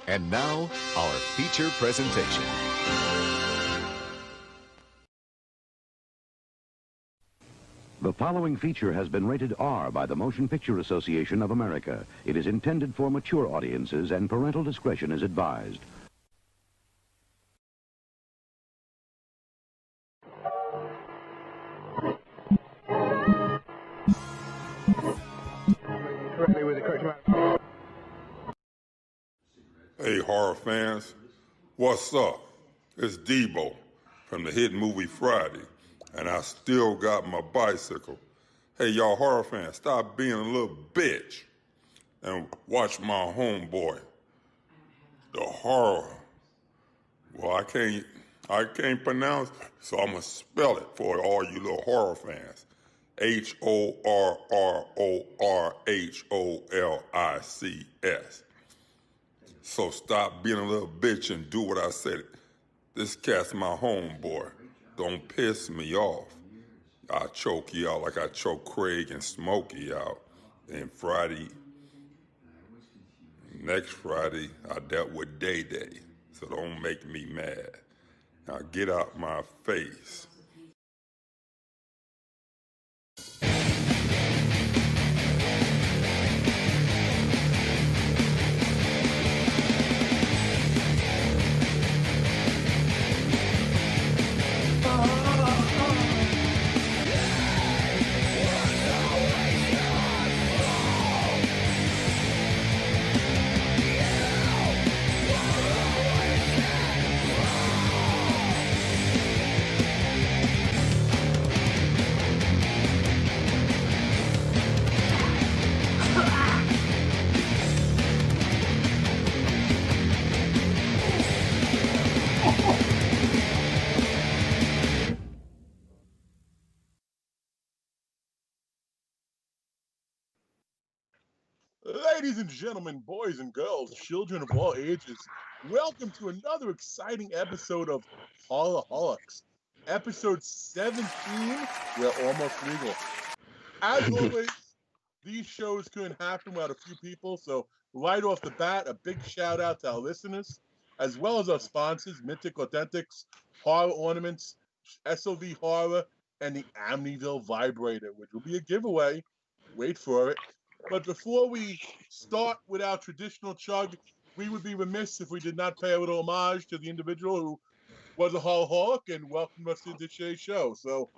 And now, our feature presentation. The following feature has been rated R by the Motion Picture Association of America. It is intended for mature audiences, and parental discretion is advised. Hey, horror fans, what's up? It's Debo from the hit movie Friday, and I still got my bicycle. Hey, y'all horror fans, stop being a little bitch and watch my homeboy, the horror. Well, I can't pronounce, so I'm gonna spell it for all you little horror fans. HORRORHOLICS. So stop being a little bitch and do what I said. This cat's my homeboy. Don't piss me off. I'll choke you out like I choked Craig and Smokey out. And next Friday, I dealt with Day Day. So don't make me mad. Now get out my face. Ladies and gentlemen, boys and girls, children of all ages, welcome to another exciting episode of Horrorholics. Episode 17, we're almost legal. As always, these shows couldn't happen without a few people, so right off the bat, a big shout out to our listeners, as well as our sponsors, Mythic Authentics, Horror Ornaments, SOV Horror, and the Amityville Vibrator, which will be a giveaway. Wait for it. But before we start with our traditional chug, we would be remiss if we did not pay a little homage to the individual who was a horrorholic and welcomed us to today's show. So,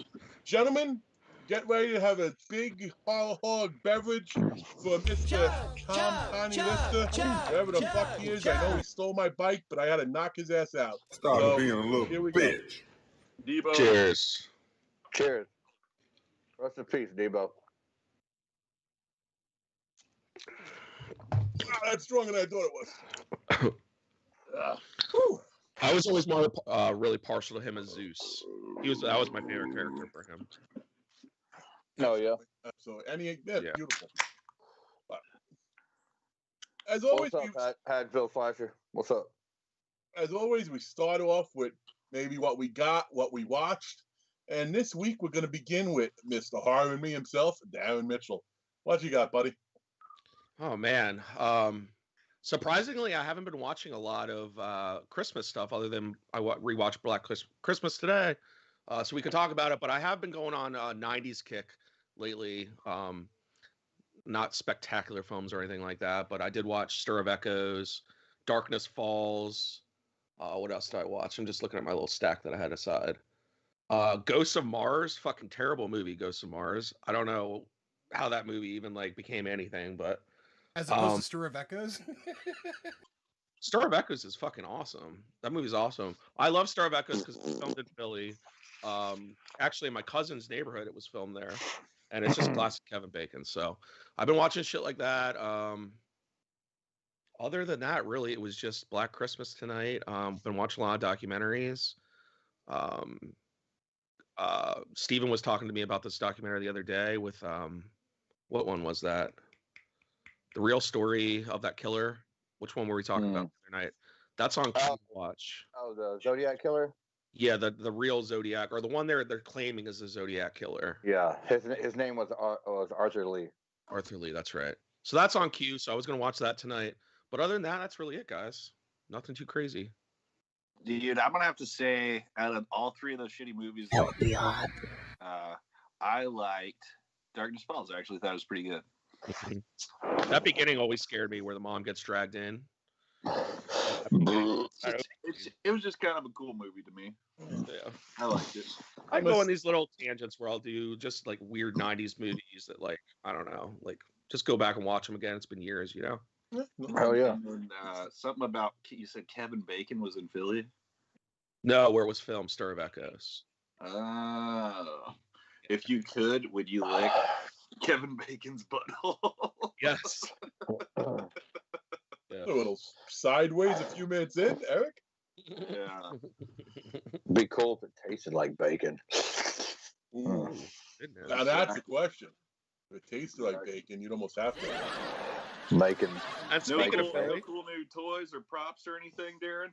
gentlemen, get ready to have a big horrorholic beverage for Mr. Tom Tiny Lister, wherever the fuck he is. I know he stole my bike, but I had to knock his ass out. Stop being a little here we bitch. Go. Debo. Cheers. Cheers. Rest in peace, Debo. That's stronger than I thought it was. I was always more really partial to him as Zeus. That was my favorite character for him. Oh yeah. So beautiful. But, as always, what's up, Hadfield Slasher? What's up? As always, we start off with maybe what we got, what we watched, and this week we're going to begin with Mr. Horror and me himself, Darren Mitchell. What you got, buddy? Oh man. Surprisingly, I haven't been watching a lot of Christmas stuff other than I rewatched Black Christmas today, so we could talk about it. But I have been going on a 90s kick lately. Not spectacular films or anything like that, but I did watch Stir of Echoes, Darkness Falls. What else did I watch? I'm just looking at my little stack that I had aside. Ghosts of Mars, fucking terrible movie, Ghosts of Mars. I don't know how that movie even became anything, but as opposed to Stir of Echoes. Stir of Echoes is fucking awesome. That movie's awesome. I love Stir of Echoes because it's filmed in Philly. Actually, in my cousin's neighborhood, it was filmed there, and it's just classic Kevin Bacon. So I've been watching shit like that. Other than that, really, it was just Black Christmas tonight. Been watching a lot of documentaries. Steven was talking to me about this documentary the other day with what one was that? The real story of that killer. Which one were we talking about the other night? That's on Q Watch. Oh, the Zodiac Killer? Yeah, the real Zodiac, or the one they're claiming is the Zodiac Killer. Yeah, his name was Arthur Lee. Arthur Lee, that's right. So that's on Q, so I was going to watch that tonight. But other than that, that's really it, guys. Nothing too crazy. Dude, I'm going to have to say, out of all three of those shitty movies, That would be hot. I liked Darkness Falls. I actually thought it was pretty good. That beginning always scared me, where the mom gets dragged in. It was just kind of a cool movie to me. Yeah, I liked it. I go on these little tangents where I'll do just like weird '90s movies that, like, I don't know, like just go back and watch them again. It's been years, you know. Oh yeah. And, something about, you said Kevin Bacon was in Philly. No, where it was filmed, Stir of Echoes. If you could, would you lick Kevin Bacon's butthole? Yes. A little sideways a few minutes in, Eric. Yeah. Be cool if it tasted like bacon. Ooh. Now that's the question. If it tasted like bacon, you'd almost have to. Bacon. And speaking of no Philly, cool new toys or props or anything, Darren?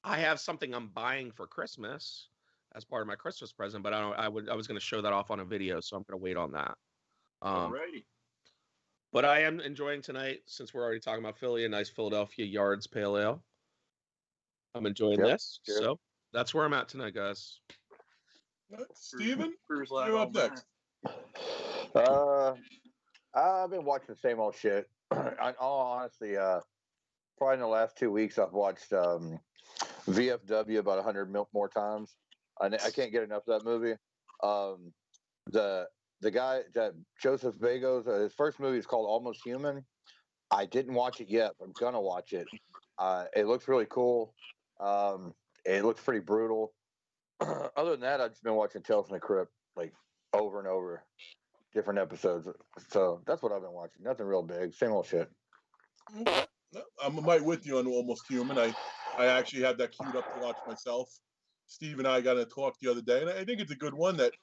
I have something I'm buying for Christmas as part of my Christmas present, but I was going to show that off on a video, so I'm going to wait on that. Alrighty. But I am enjoying tonight, since we're already talking about Philly, a nice Philadelphia Yards Pale Ale. I'm enjoying this, so that's where I'm at tonight, guys. Steven, you're up next. I've been watching the same old shit. In all honesty, probably in the last 2 weeks, I've watched VFW about 100 more times. I can't get enough of that movie. The guy that Joseph Bagos, his first movie is called Almost Human. I didn't watch it yet, but I'm gonna watch it. It looks really cool. It looks pretty brutal. Other than that, I've just been watching Tales from the Crypt like over and over, different episodes. So that's what I've been watching. Nothing real big, same old shit. I'm right with you on Almost Human. I actually had that queued up to watch myself. Steve and I got to talk the other day, and I think it's a good one that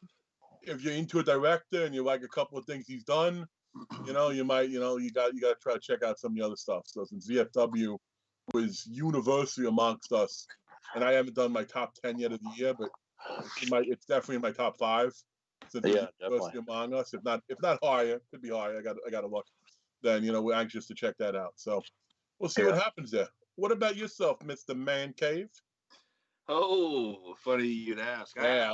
if you're into a director and you like a couple of things he's done, you might, you got to try to check out some of the other stuff. So since VFW was universally amongst us, and I haven't done my top 10 yet of the year, but it's definitely in my top 5 since it's universally among us. If not higher, could be higher. I got to look. Then we're anxious to check that out. So we'll see what happens there. What about yourself, Mr. Mancave? Oh, funny you'd ask. Yeah,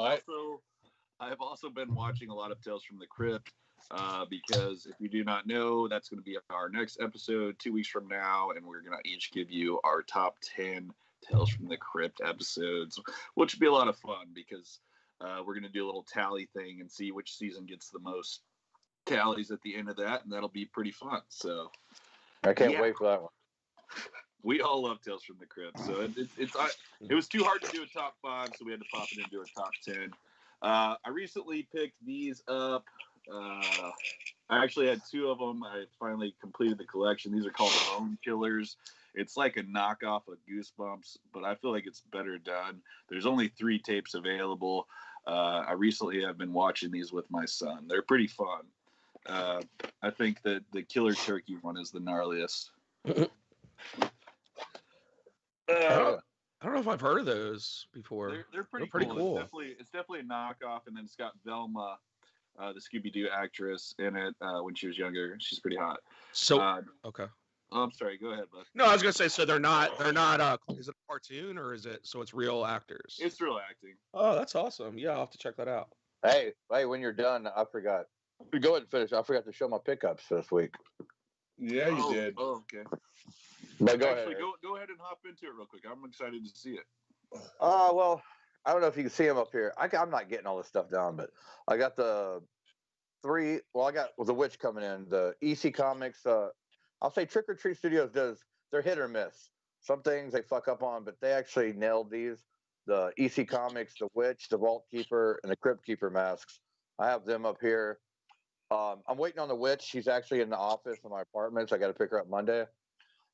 I've also been watching a lot of Tales from the Crypt because if you do not know, that's going to be our next episode 2 weeks from now, and we're going to each give you our top 10 Tales from the Crypt episodes, which will be a lot of fun because we're going to do a little tally thing and see which season gets the most tallies at the end of that, and that'll be pretty fun. So I can't wait for that one. We all love Tales from the Crypt, so it was too hard to do a top 5, so we had to pop it into a top 10. I recently picked these up. I actually had 2 of them. I finally completed the collection. These are called Bone Killers. It's like a knockoff of Goosebumps, but I feel like it's better done. There's only 3 tapes available. I recently have been watching these with my son. They're pretty fun. I think that the Killer Turkey one is the gnarliest. I don't know if I've heard of those before. They're pretty cool. It's definitely a knockoff, and then it's got Velma, the Scooby-Doo actress, in it when she was younger. She's pretty hot. So okay. Oh, I'm sorry. Go ahead, bud. No, I was gonna say, so they're not. Is it a cartoon or is it? So it's real actors. It's real acting. Oh, that's awesome. Yeah, I'll have to check that out. Hey, when you're done, I forgot. Go ahead and finish. I forgot to show my pickups this week. Yeah, you did. Oh, okay. But go Actually, ahead. go ahead and hop into it real quick. I'm excited to see it. Well, I don't know if you can see them up here. I'm not getting all this stuff down, but I got the 3. Well, I got The Witch coming in. The EC Comics. I'll say Trick or Treat Studios they're hit or miss. Some things they fuck up on, but they actually nailed these. The EC Comics, The Witch, The Vault Keeper, and the Crypt Keeper masks. I have them up here. I'm waiting on The Witch. She's actually in the office in my apartment, so I got to pick her up Monday.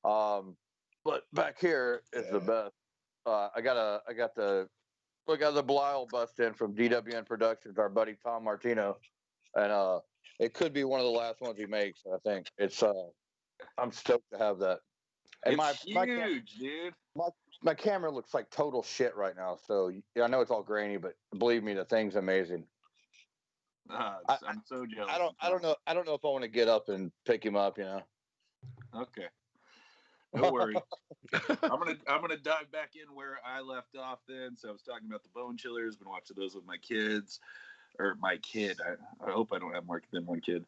But back here is the best. I got the Belial bust in from DWN Productions, our buddy Tom Martino, and it could be one of the last ones he makes. I think it's. I'm stoked to have that. And it's huge, dude. My camera looks like total shit right now. So I know it's all grainy, but believe me, the thing's amazing. I'm so jealous. I don't know if I want to get up and pick him up. Okay. No worries. I'm gonna dive back in where I left off then. So I was talking about the Bone Chillers. Been watching those with my kids, or my kid. I hope I don't have more than one kid.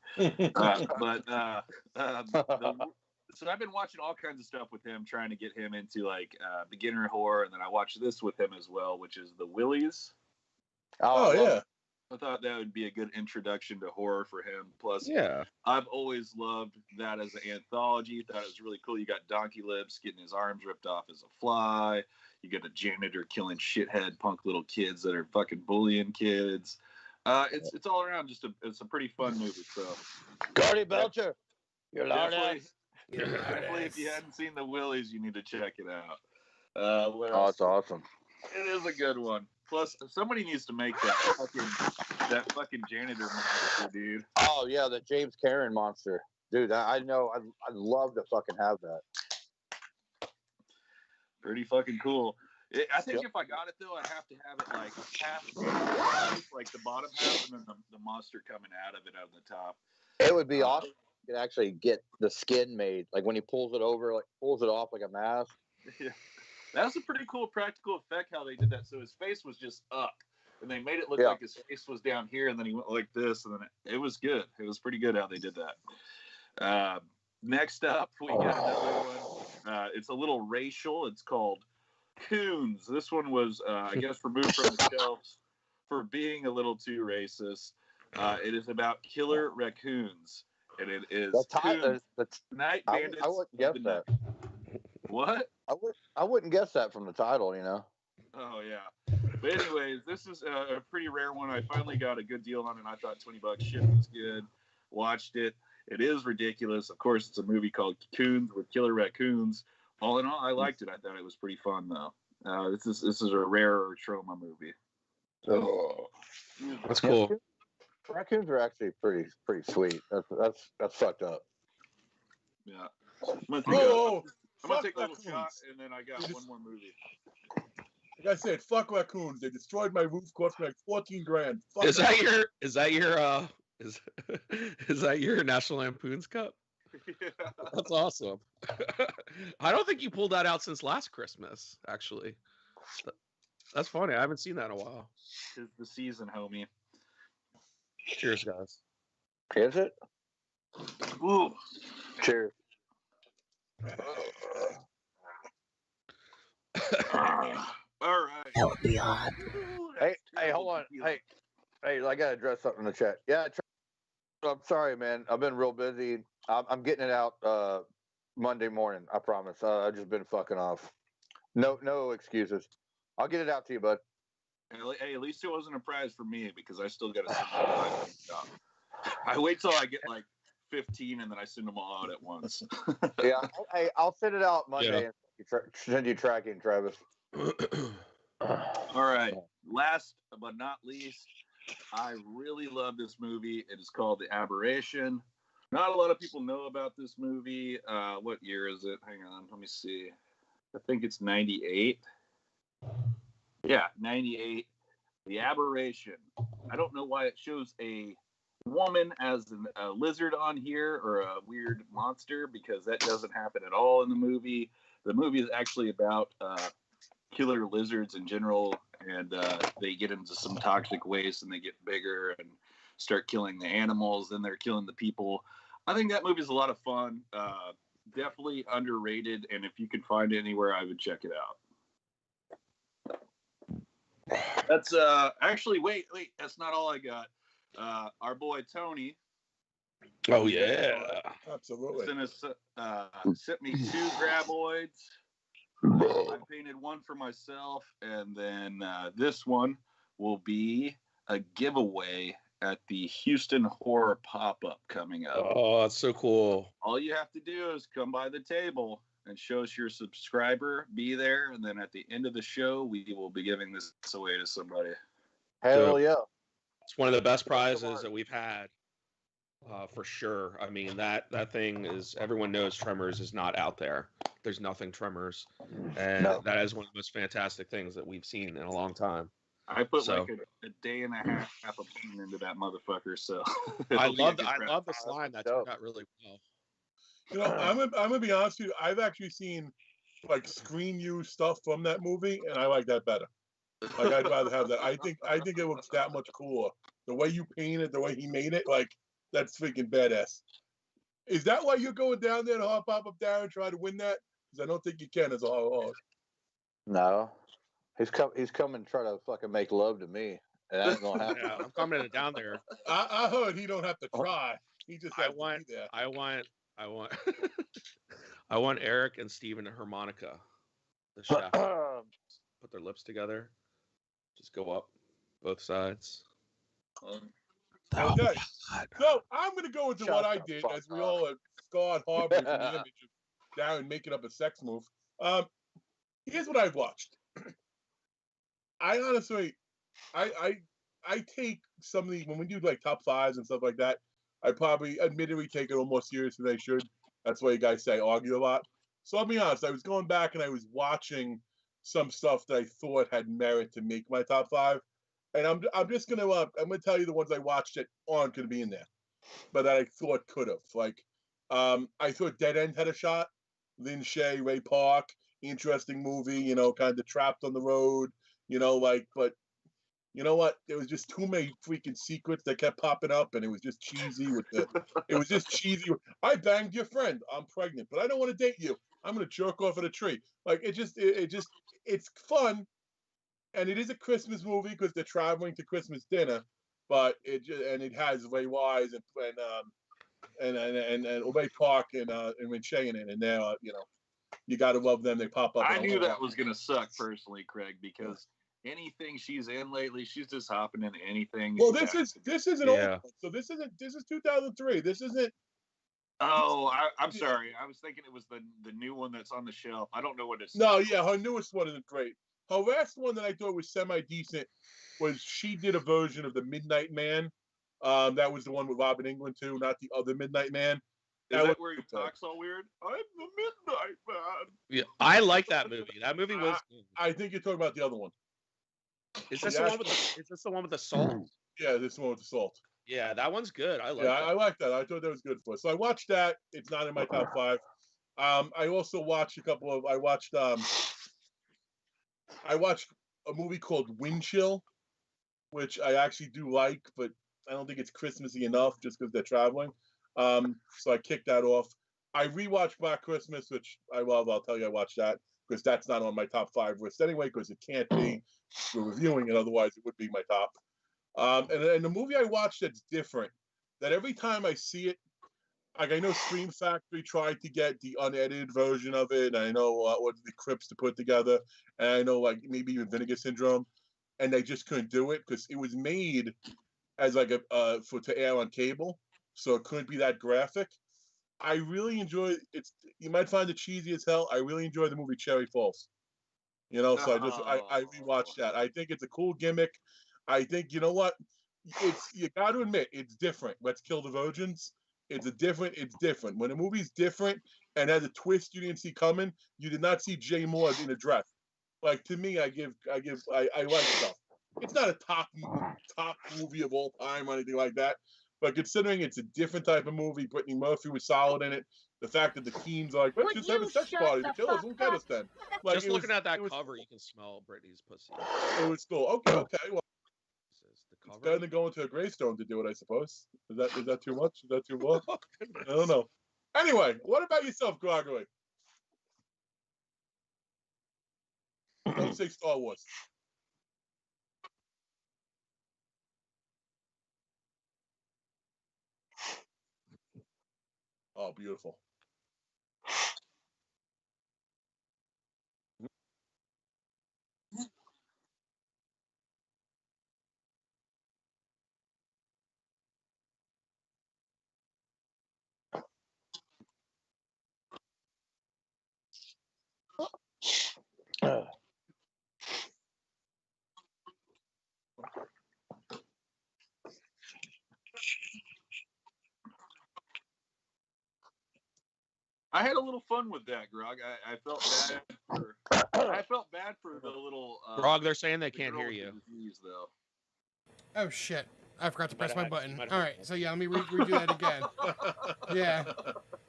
So I've been watching all kinds of stuff with him, trying to get him into like beginner horror, and then I watched this with him as well, which is the Willies. Oh yeah. I thought that would be a good introduction to horror for him. Plus, Yeah, I've always loved that as an anthology. Thought it was really cool. You got Donkey Lips getting his arms ripped off as a fly. You got a janitor killing shithead punk little kids that are fucking bullying kids. It's all around it's a pretty fun movie. So, Gordy Belcher, you're loud definitely, ass. definitely, if you hadn't seen the Willies, you need to check it out. Oh, it's awesome. It is a good one. Plus, somebody needs to make that fucking janitor monster, dude. Oh yeah, the James Cameron monster, dude. I know. I'd love to fucking have that. Pretty fucking cool. I think if I got it though, I'd have to have it like half, like the bottom half, and then the monster coming out of the top. It would be awesome. You could actually get the skin made, like when he pulls it over, like pulls it off like a mask. Yeah. That was a pretty cool practical effect how they did that. So his face was just up, and they made it look like his face was down here, and then he went like this, and then it was good. It was pretty good how they did that. Next up, we got another one. It's a little racial. It's called Coons. This one was, I guess, removed from the shelves for being a little too racist. It is about killer raccoons, and it is Night Bandits. I wouldn't guess that. What? I wouldn't guess that from the title, Oh yeah. But anyways, this is a pretty rare one. I finally got a good deal on it. I thought $20 shit was good. Watched it. It is ridiculous. Of course, it's a movie called Coons with killer raccoons. All in all, I liked it. I thought it was pretty fun though. This is a rarer trauma movie. So that's cool. Raccoons are actually pretty sweet. That's fucked up. Yeah. I'm gonna take a little shot, and then I got one more movie. Like I said, fuck raccoons. They destroyed my roof, cost me like $14,000. Fuck Is that your National Lampoon's Cup? Yeah. That's awesome. I don't think you pulled that out since last Christmas, actually. That's funny. I haven't seen that in a while. It's the season, homie. Cheers, guys. Is it? Ooh. Cheers. All right. That would be odd. Hey, hold on. Hey, I gotta address something in the chat. Yeah, I'm sorry, man. I've been real busy. I'm getting it out Monday morning. I promise. I've just been fucking off. No excuses. I'll get it out to you, bud. Hey, at least it wasn't a prize for me because I still got to send my 5 things out. I wait till I get like 15 and then I send them all out at once. Yeah, I'll send it out Monday and send you tracking, Travis. All right. Last but not least, I really love this movie. It is called The Aberration. Not a lot of people know about this movie. What year is it? Hang on. Let me see. I think it's 98. Yeah, 98. The Aberration. I don't know why it shows a woman as a lizard on here or a weird monster because that doesn't happen at all in the movie. The movie is actually about killer lizards in general, and they get into some toxic waste and they get bigger and start killing the animals. Then they're killing the people. I think that movie is a lot of fun. Definitely underrated, and if you can find it anywhere, I would check it out. That's actually wait, that's not all I got. Our boy Tony. Oh yeah, absolutely. Sent me 2 graboids. I painted one for myself, and then this one will be a giveaway at the Houston Horror Pop-Up coming up. Oh, that's so cool. All you have to do is come by the table and show us you're a subscriber. Be there, and then at the end of the show, we will be giving this away to somebody. Hell yeah. It's one of the best prizes that we've had, for sure. I mean, that thing is, everyone knows Tremors is not out there. There's nothing Tremors, and that is one of the most fantastic things that we've seen in a long time. I put like a day and a half of pain into that motherfucker. So I love the slime. That turned out really well. You know, I'm gonna be honest with you. I've actually seen like screen use stuff from that movie, and I like that better. Like I'd rather have that. I think it looks that much cooler. The way you paint it, the way he made it, like that's freaking badass. Is that why you're going down there to hop up there and try to win that? Because I don't think you can as a horror. No, he's coming to try to fucking make love to me. It ain't gonna happen. Yeah, I'm coming down there. I heard he don't have to try. He just has to be there. I want I want Eric and Steven and harmonica, the chef, put their lips together, just go up both sides. Okay, so I'm going to go into what I did, as we all have scarred harboring from the image of Darren making up a sex move. Here's what I've watched. I honestly, I take some of the, when we do like top fives and stuff like that, I probably admittedly take it a little more serious than I should. That's why you guys say I argue a lot. So I'll be honest, I was going back and I was watching some stuff that I thought had merit to make my top five. And I'm just gonna I'm gonna tell you the ones I watched that aren't gonna be in there, but that I thought could have. Like, I thought Dead End had a shot. Lin Shaye, Ray Park, interesting movie. You know, kind of trapped on the road. You know, like, but you know what? There was just too many freaking secrets that kept popping up, and it was just cheesy. It was just cheesy. I banged your friend. I'm pregnant, but I don't want to date you. I'm gonna jerk off at a tree. Like it's fun. And it is a Christmas movie because they're traveling to Christmas dinner, but it has Ray Wise and Obey Park and Rinche in it, and they're you know, you got to love them. They pop up. I knew that was gonna suck personally, Craig, because anything she's in lately, she's just hopping into anything. Well, this is an old one, so this is 2003. This isn't. Oh, I'm sorry. I was thinking it was the new one that's on the shelf. I don't know what it's. No, yeah, her newest one isn't great. Her last one that I thought was semi-decent was she did a version of The Midnight Man. That was the one with Robin England too, not the other Midnight Man. Is that where he talks all weird? I'm the Midnight Man. Yeah, I like that movie. That movie was. I think you're talking about the other one. Is this the one with the salt? Yeah, this one with the salt. Yeah, that one's good. I like. Yeah, I like that. I thought that was good for us. So I watched that. It's not in my top five. I also watched I watched a movie called Wind Chill, which I actually do like, but I don't think it's Christmassy enough just because they're traveling. So I kicked that off. I rewatched Black Christmas, which I love. I'll tell you I watched that because that's not on my top five list anyway, because it can't be. We're reviewing it, otherwise it would be my top. And the movie I watched that's different, that every time I see it, like I know Scream Factory tried to get the unedited version of it, and I know what the Crips to put together, and I know like maybe even Vinegar Syndrome, and they just couldn't do it because it was made as like to air on cable, so it couldn't be that graphic. I really enjoy it. You might find it cheesy as hell. I really enjoy the movie Cherry Falls. You know, so I rewatched that. I think it's a cool gimmick. I think, you know what, you got to admit it's different. Let's Kill the Virgins. It's different. When a movie's different and has a twist you didn't see coming, you did not see Jay Moore in a dress. Like, to me, I like stuff. It's not a top movie of all time or anything like that, but considering it's a different type of movie, Brittany Murphy was solid in it. The fact that the teens are like, let's just have a sex party. The killers won't get us then. Like, just looking at that cover, you can smell Brittany's pussy. It was cool. Okay. Well, it's better than going to a gravestone to do it, I suppose. Is that too much? Is that too much? I don't know. Anyway, what about yourself, Gregory? Don't say Star Wars. Oh, beautiful. I had a little fun with that, Grog. I felt bad for the little Grog, they're saying they the can't girl hear with you. the disease, though. Oh shit! I forgot to press my button. might have All right, so yeah, let me redo that again. Yeah.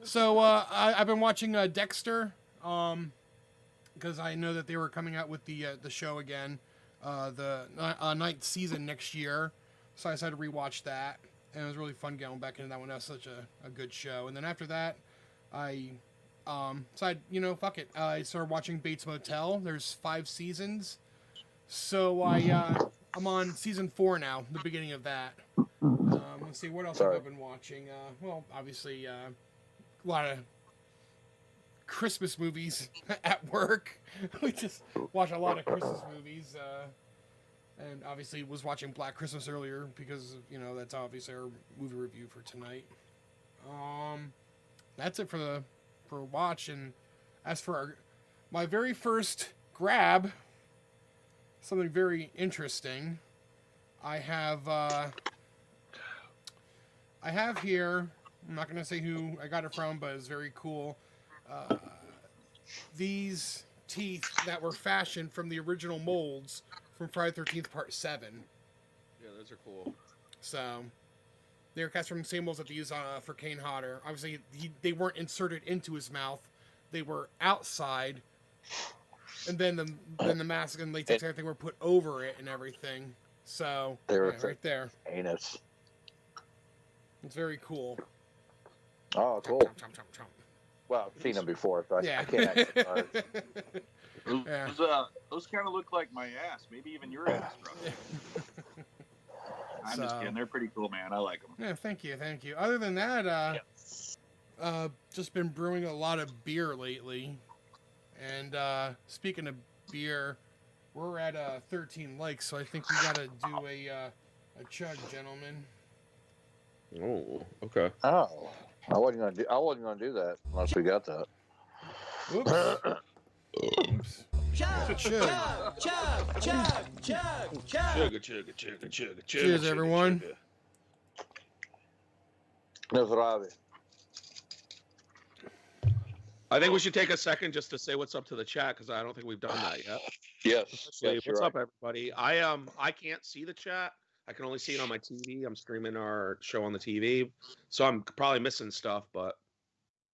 So I've been watching Dexter, because I know that they were coming out with the show again, the ninth season next year. So I decided to rewatch that, and it was really fun going back into that one. That was such a good show. And then after that, I decided, fuck it. I started watching Bates Motel. There's 5 seasons, so I'm on season 4 now, the beginning of that. Let's see, what else have I been watching? Well, obviously, a lot of Christmas movies at work. We just watch a lot of Christmas movies. And obviously was watching Black Christmas earlier because, that's obviously our movie review for tonight. That's it for watch. And as for my very first grab, something very interesting, I have here, I'm not going to say who I got it from, but it's very cool. These teeth that were fashioned from the original molds from Friday the 13th Part 7. Yeah, those are cool. So, they were cast from the same molds that they used for Kane Hodder. Obviously, they weren't inserted into his mouth. They were outside. And then the mask and latex and everything were put over it and everything. So, They were right there. Anus. It's very cool. Oh, cool. Chomp, chomp, chomp, chomp. Well, I've seen them before, so Yeah. I can't actually. Those kind of look like my ass. Maybe even your ass, bro. I'm just kidding. They're pretty cool, man. I like them. Yeah, thank you. Other than that, just been brewing a lot of beer lately. And speaking of beer, we're at 13 likes, so I think we gotta do a chug, gentlemen. Oh, okay. Oh, I wasn't gonna do that unless we got that. Oops. Oops. Chug, Chug. chug, chug, chug, chug, chug. Cheers, everyone. That's what I was. I think we should take a second just to say what's up to the chat because I don't think we've done that yet. Yes. What's up, everybody? I can't see the chat. I can only see it on my TV. I'm streaming our show on the TV, so I'm probably missing stuff. But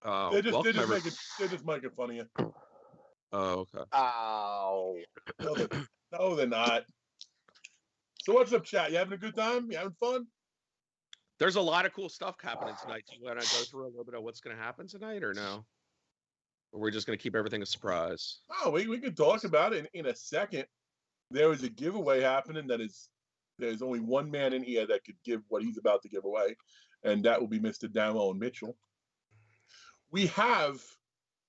They're just making fun of you. Oh, okay. Ow. No, they're not. So what's up, chat? You having a good time? You having fun? There's a lot of cool stuff happening tonight. Do you want to go through a little bit of what's going to happen tonight, or no? Or we're just going to keep everything a surprise? Oh, we can talk about it in a second. There is a giveaway happening there's only one man in here that could give what he's about to give away, and that will be Mr. Damo and Mitchell. We have,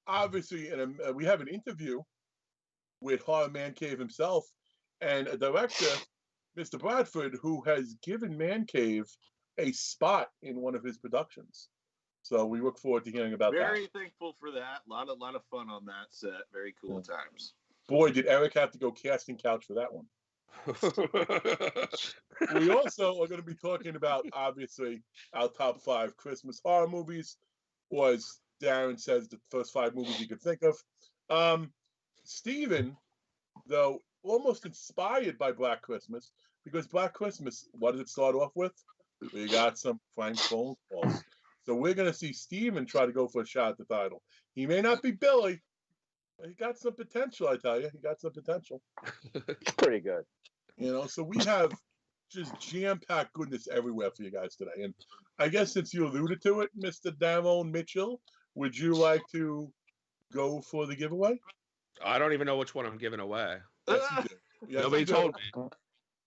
obviously, we have an interview with Horror Mancave himself and a director, Mr. Bradford, who has given Mancave a spot in one of his productions. So we look forward to hearing about that. Very thankful for that. A lot of fun on that set. Very cool times. Boy, did Eric have to go casting couch for that one. We also are going to be talking about, obviously, our top 5 Christmas horror movies, or as Darren says, the first 5 movies you could think of. Steven, though, almost inspired by Black Christmas, because Black Christmas, what did it start off with? We got some Frank phone calls. So we're going to see Steven try to go for a shot at the title. He may not be Billy, but he got some potential, I tell you. He got some potential. Pretty good. So we have just jam-packed goodness everywhere for you guys today. And I guess since you alluded to it, Mr. Damone Mitchell, would you like to go for the giveaway? I don't even know which one I'm giving away. Yes, you do. Yes, Nobody you do. told me.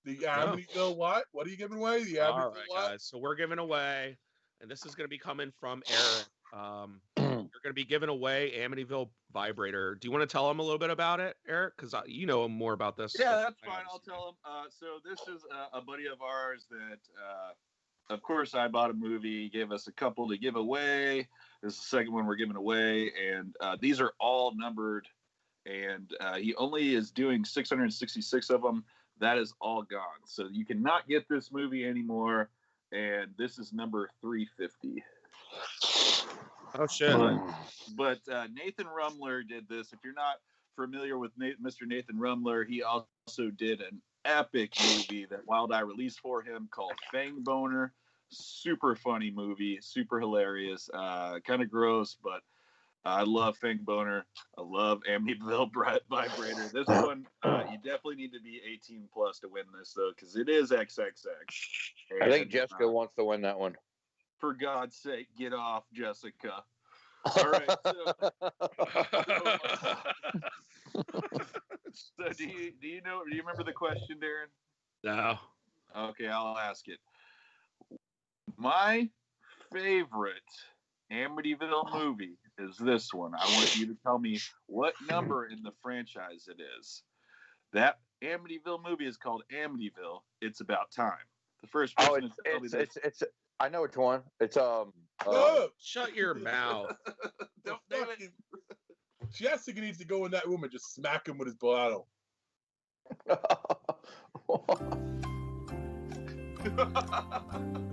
The Amityville what? What are you giving away? The Amityville All right, what? guys. So we're giving away, and this is going to be coming from Eric. You're going to be giving away Amityville vibrator. Do you want to tell him a little bit about it, Eric? Because you know more about this. Yeah, that's fine. I'll tell him. So this is a buddy of ours that, of course, I bought a movie. He gave us a couple to give away. This is the second one we're giving away, and these are all numbered and he only is doing 666 of them. That is all gone. So you cannot get this movie anymore, and this is number 350. Oh shit! But Nathan Rumler did this. If you're not familiar with Mr. Nathan Rumler, he also did an epic movie that Wild Eye released for him called Fang Boner. Super funny movie, super hilarious, kind of gross, but I love Fang Boner. I love Amityville Vibrator. This one, you definitely need to be 18 plus to win this, though, because it is XXX. I think Jessica wants to win that one. For God's sake, get off, Jessica. All right. So do you remember the question, Darren? No. Okay, I'll ask it. My favorite Amityville movie is this one. I want you to tell me what number in the franchise it is. That Amityville movie is called Amityville. It's About Time. The first person to tell me this. It's I know which one. It's Shut your mouth. Don't name it. Jessica needs to go in that room and just smack him with his bottle.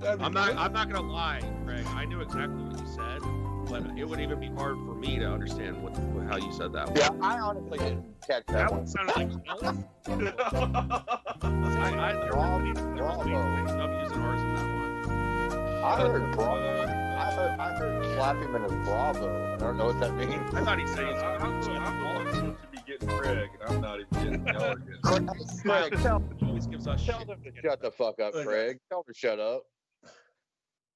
I'm not gonna lie, Craig. I knew exactly what you said, but it would even be hard for me to understand how you said that. Yeah, I honestly didn't catch that. That one sounded like W's and R's in that one. I heard Bravo. I heard slap him in his Bravo. I don't know what that means. I thought he said I'm supposed to be getting Craig, and I'm not even getting Elegant. Craig, tell always gives us them to shut the fuck up, Craig. Tell them to shut up.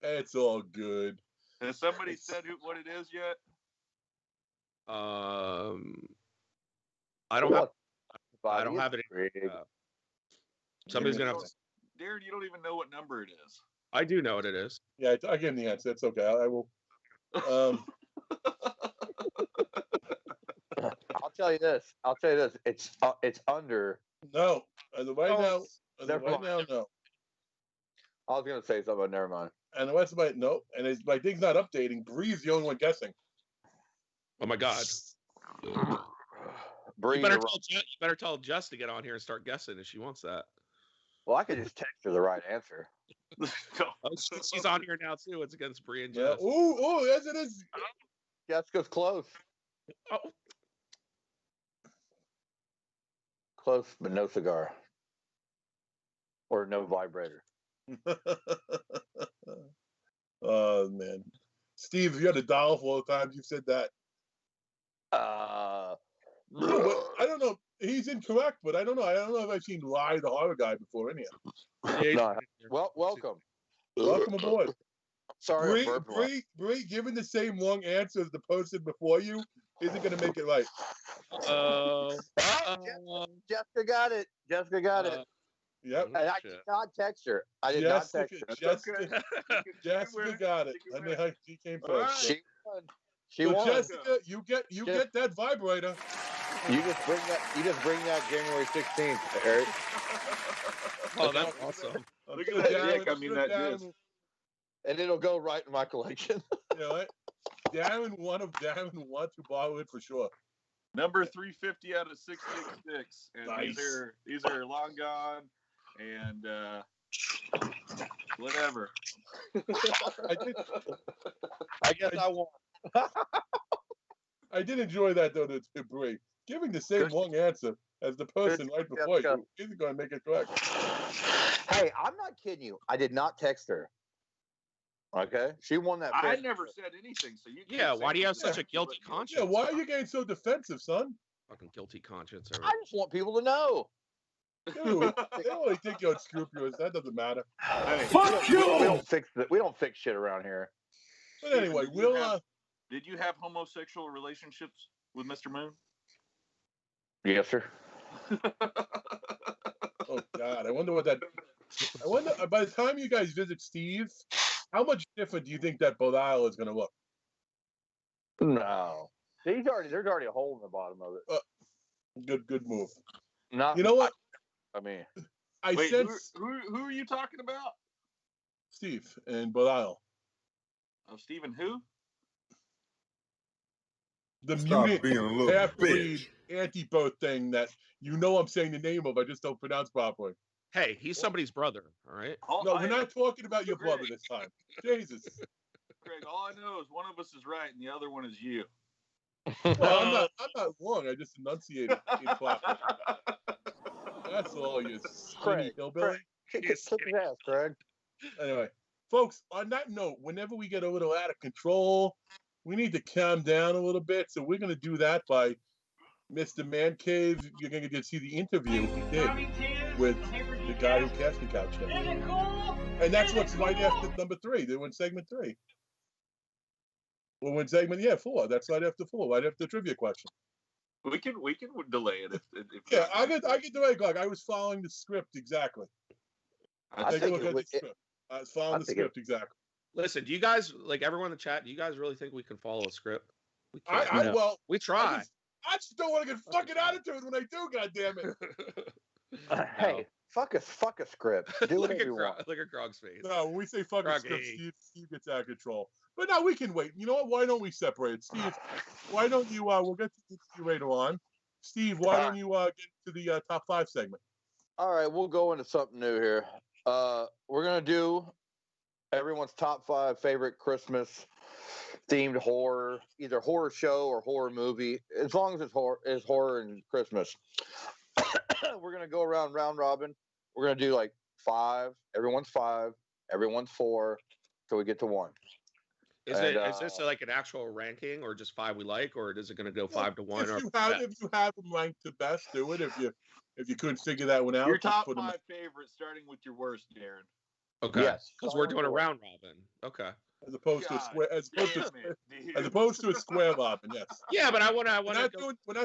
It's all good. Has somebody said what it is yet? I don't have it. Somebody's gonna have to. Darren, you don't even know what number it is. I do know what it is. Yeah, I gave him the answer. It's okay. I will. I'll tell you this. It's under. No, as of right now, no. I was gonna say something, but never mind. And the rest of no, and my thing's not updating. Bree's the only one guessing. Oh my God. Bree, you better tell Jess to get on here and start guessing if she wants that. Well, I could just text her the right answer. She's on here now too. It's against Bree and Jess. Yeah. Ooh, yes it is. Jessica's close. Oh. Close, but no cigar. Or no vibrator. Oh man, Steve, you had $1 for all the times you said that. No, but I don't know. He's incorrect, but I don't know. I don't know if I've seen Lie the Horror Guy before. Anyhow, well, welcome aboard. Sorry, Bree, giving the same wrong answer as the person before you isn't going to make it right. Jessica got it. Yep. And I did not text her. Jessica got it. I know how she came first. She won. Jessica, you get that vibrator. You just bring that January 16th, Eric. Oh, that's awesome. Look at that dick. I mean that disc. And it'll go right in my collection. You know what? Darren wants to borrow it for sure. Number 350 out of 666. And nice. these are long gone and whatever. I guess I won. I did enjoy that though, to Bree. Giving the same wrong answer as the person right before you isn't going to make it correct. Hey, I'm not kidding you. I did not text her. Okay, she won that. I never said anything, so you. Yeah, why do you have such a guilty conscience? Yeah, why are you getting so defensive, son? Fucking guilty conscience. I just want people to know. Dude, they only think you're unscrupulous. That doesn't matter. Hey, fuck you. We don't fix shit around here. But anyway, did you have homosexual relationships with Mr. Moon? Yes, sir. Oh God, I wonder by the time you guys visit Steve, how much different do you think that Belial is going to look? No, there's already a hole in the bottom of it. Good move. Not, you know what? Wait, who are you talking about? Steve and Belial. Oh, Steve and who? the Stop mutant being a little half-breed bitch. anti-birth thing that I'm saying the name of. I just don't pronounce properly. Hey, he's somebody's brother, all right? No, we're not talking about your brother this time. Jesus. Craig, all I know is one of us is right and the other one is you. Well, I'm not wrong. I just enunciated improperly. That's all, you skinny hillbilly. Kick his ass, Craig. Anyway, folks, on that note, whenever we get a little out of control, we need to calm down a little bit. So we're going to do that by Mr. Mancave. You're going to get to see the interview he did with the guy who cast the couch down. And that's what's right after number 3. They were in segment 3. Well, in segment 4. That's right after 4. Right after the trivia question. We can delay it if yeah, I get delay, Grog. I was following the script exactly. I was following the script exactly. Listen, do you guys, like everyone in the chat, do you guys really think we can follow a script? We can't. Well, we try. I just don't want to get fucking attitude when I do, goddammit. Hey, fuck a script. Do whatever you want. Look at Grog's face. No, when we say fuck a script, Steve gets out of control. But no, we can wait. You know what? Why don't we separate? Steve, why don't you, we'll get to you later on. Steve, why don't you get to the top 5 segment? All right, we'll go into something new here. We're going to do everyone's top 5 favorite Christmas themed horror, either horror show or horror movie, as long as it's horror and Christmas. We're going to go around round robin. We're going to do like 5, everyone's 5, everyone's 4, till we get to 1. Is this like an actual ranking, or just 5 we like, or is it going to go 5 to 1? If you have them ranked to best, do it. If you couldn't figure that one out, your top 5 favorites, starting with your worst, Darren. Okay. Yes, because we're doing a round robin. Okay. As opposed to a square, as opposed to a square robin. Yes. Yeah, but we're not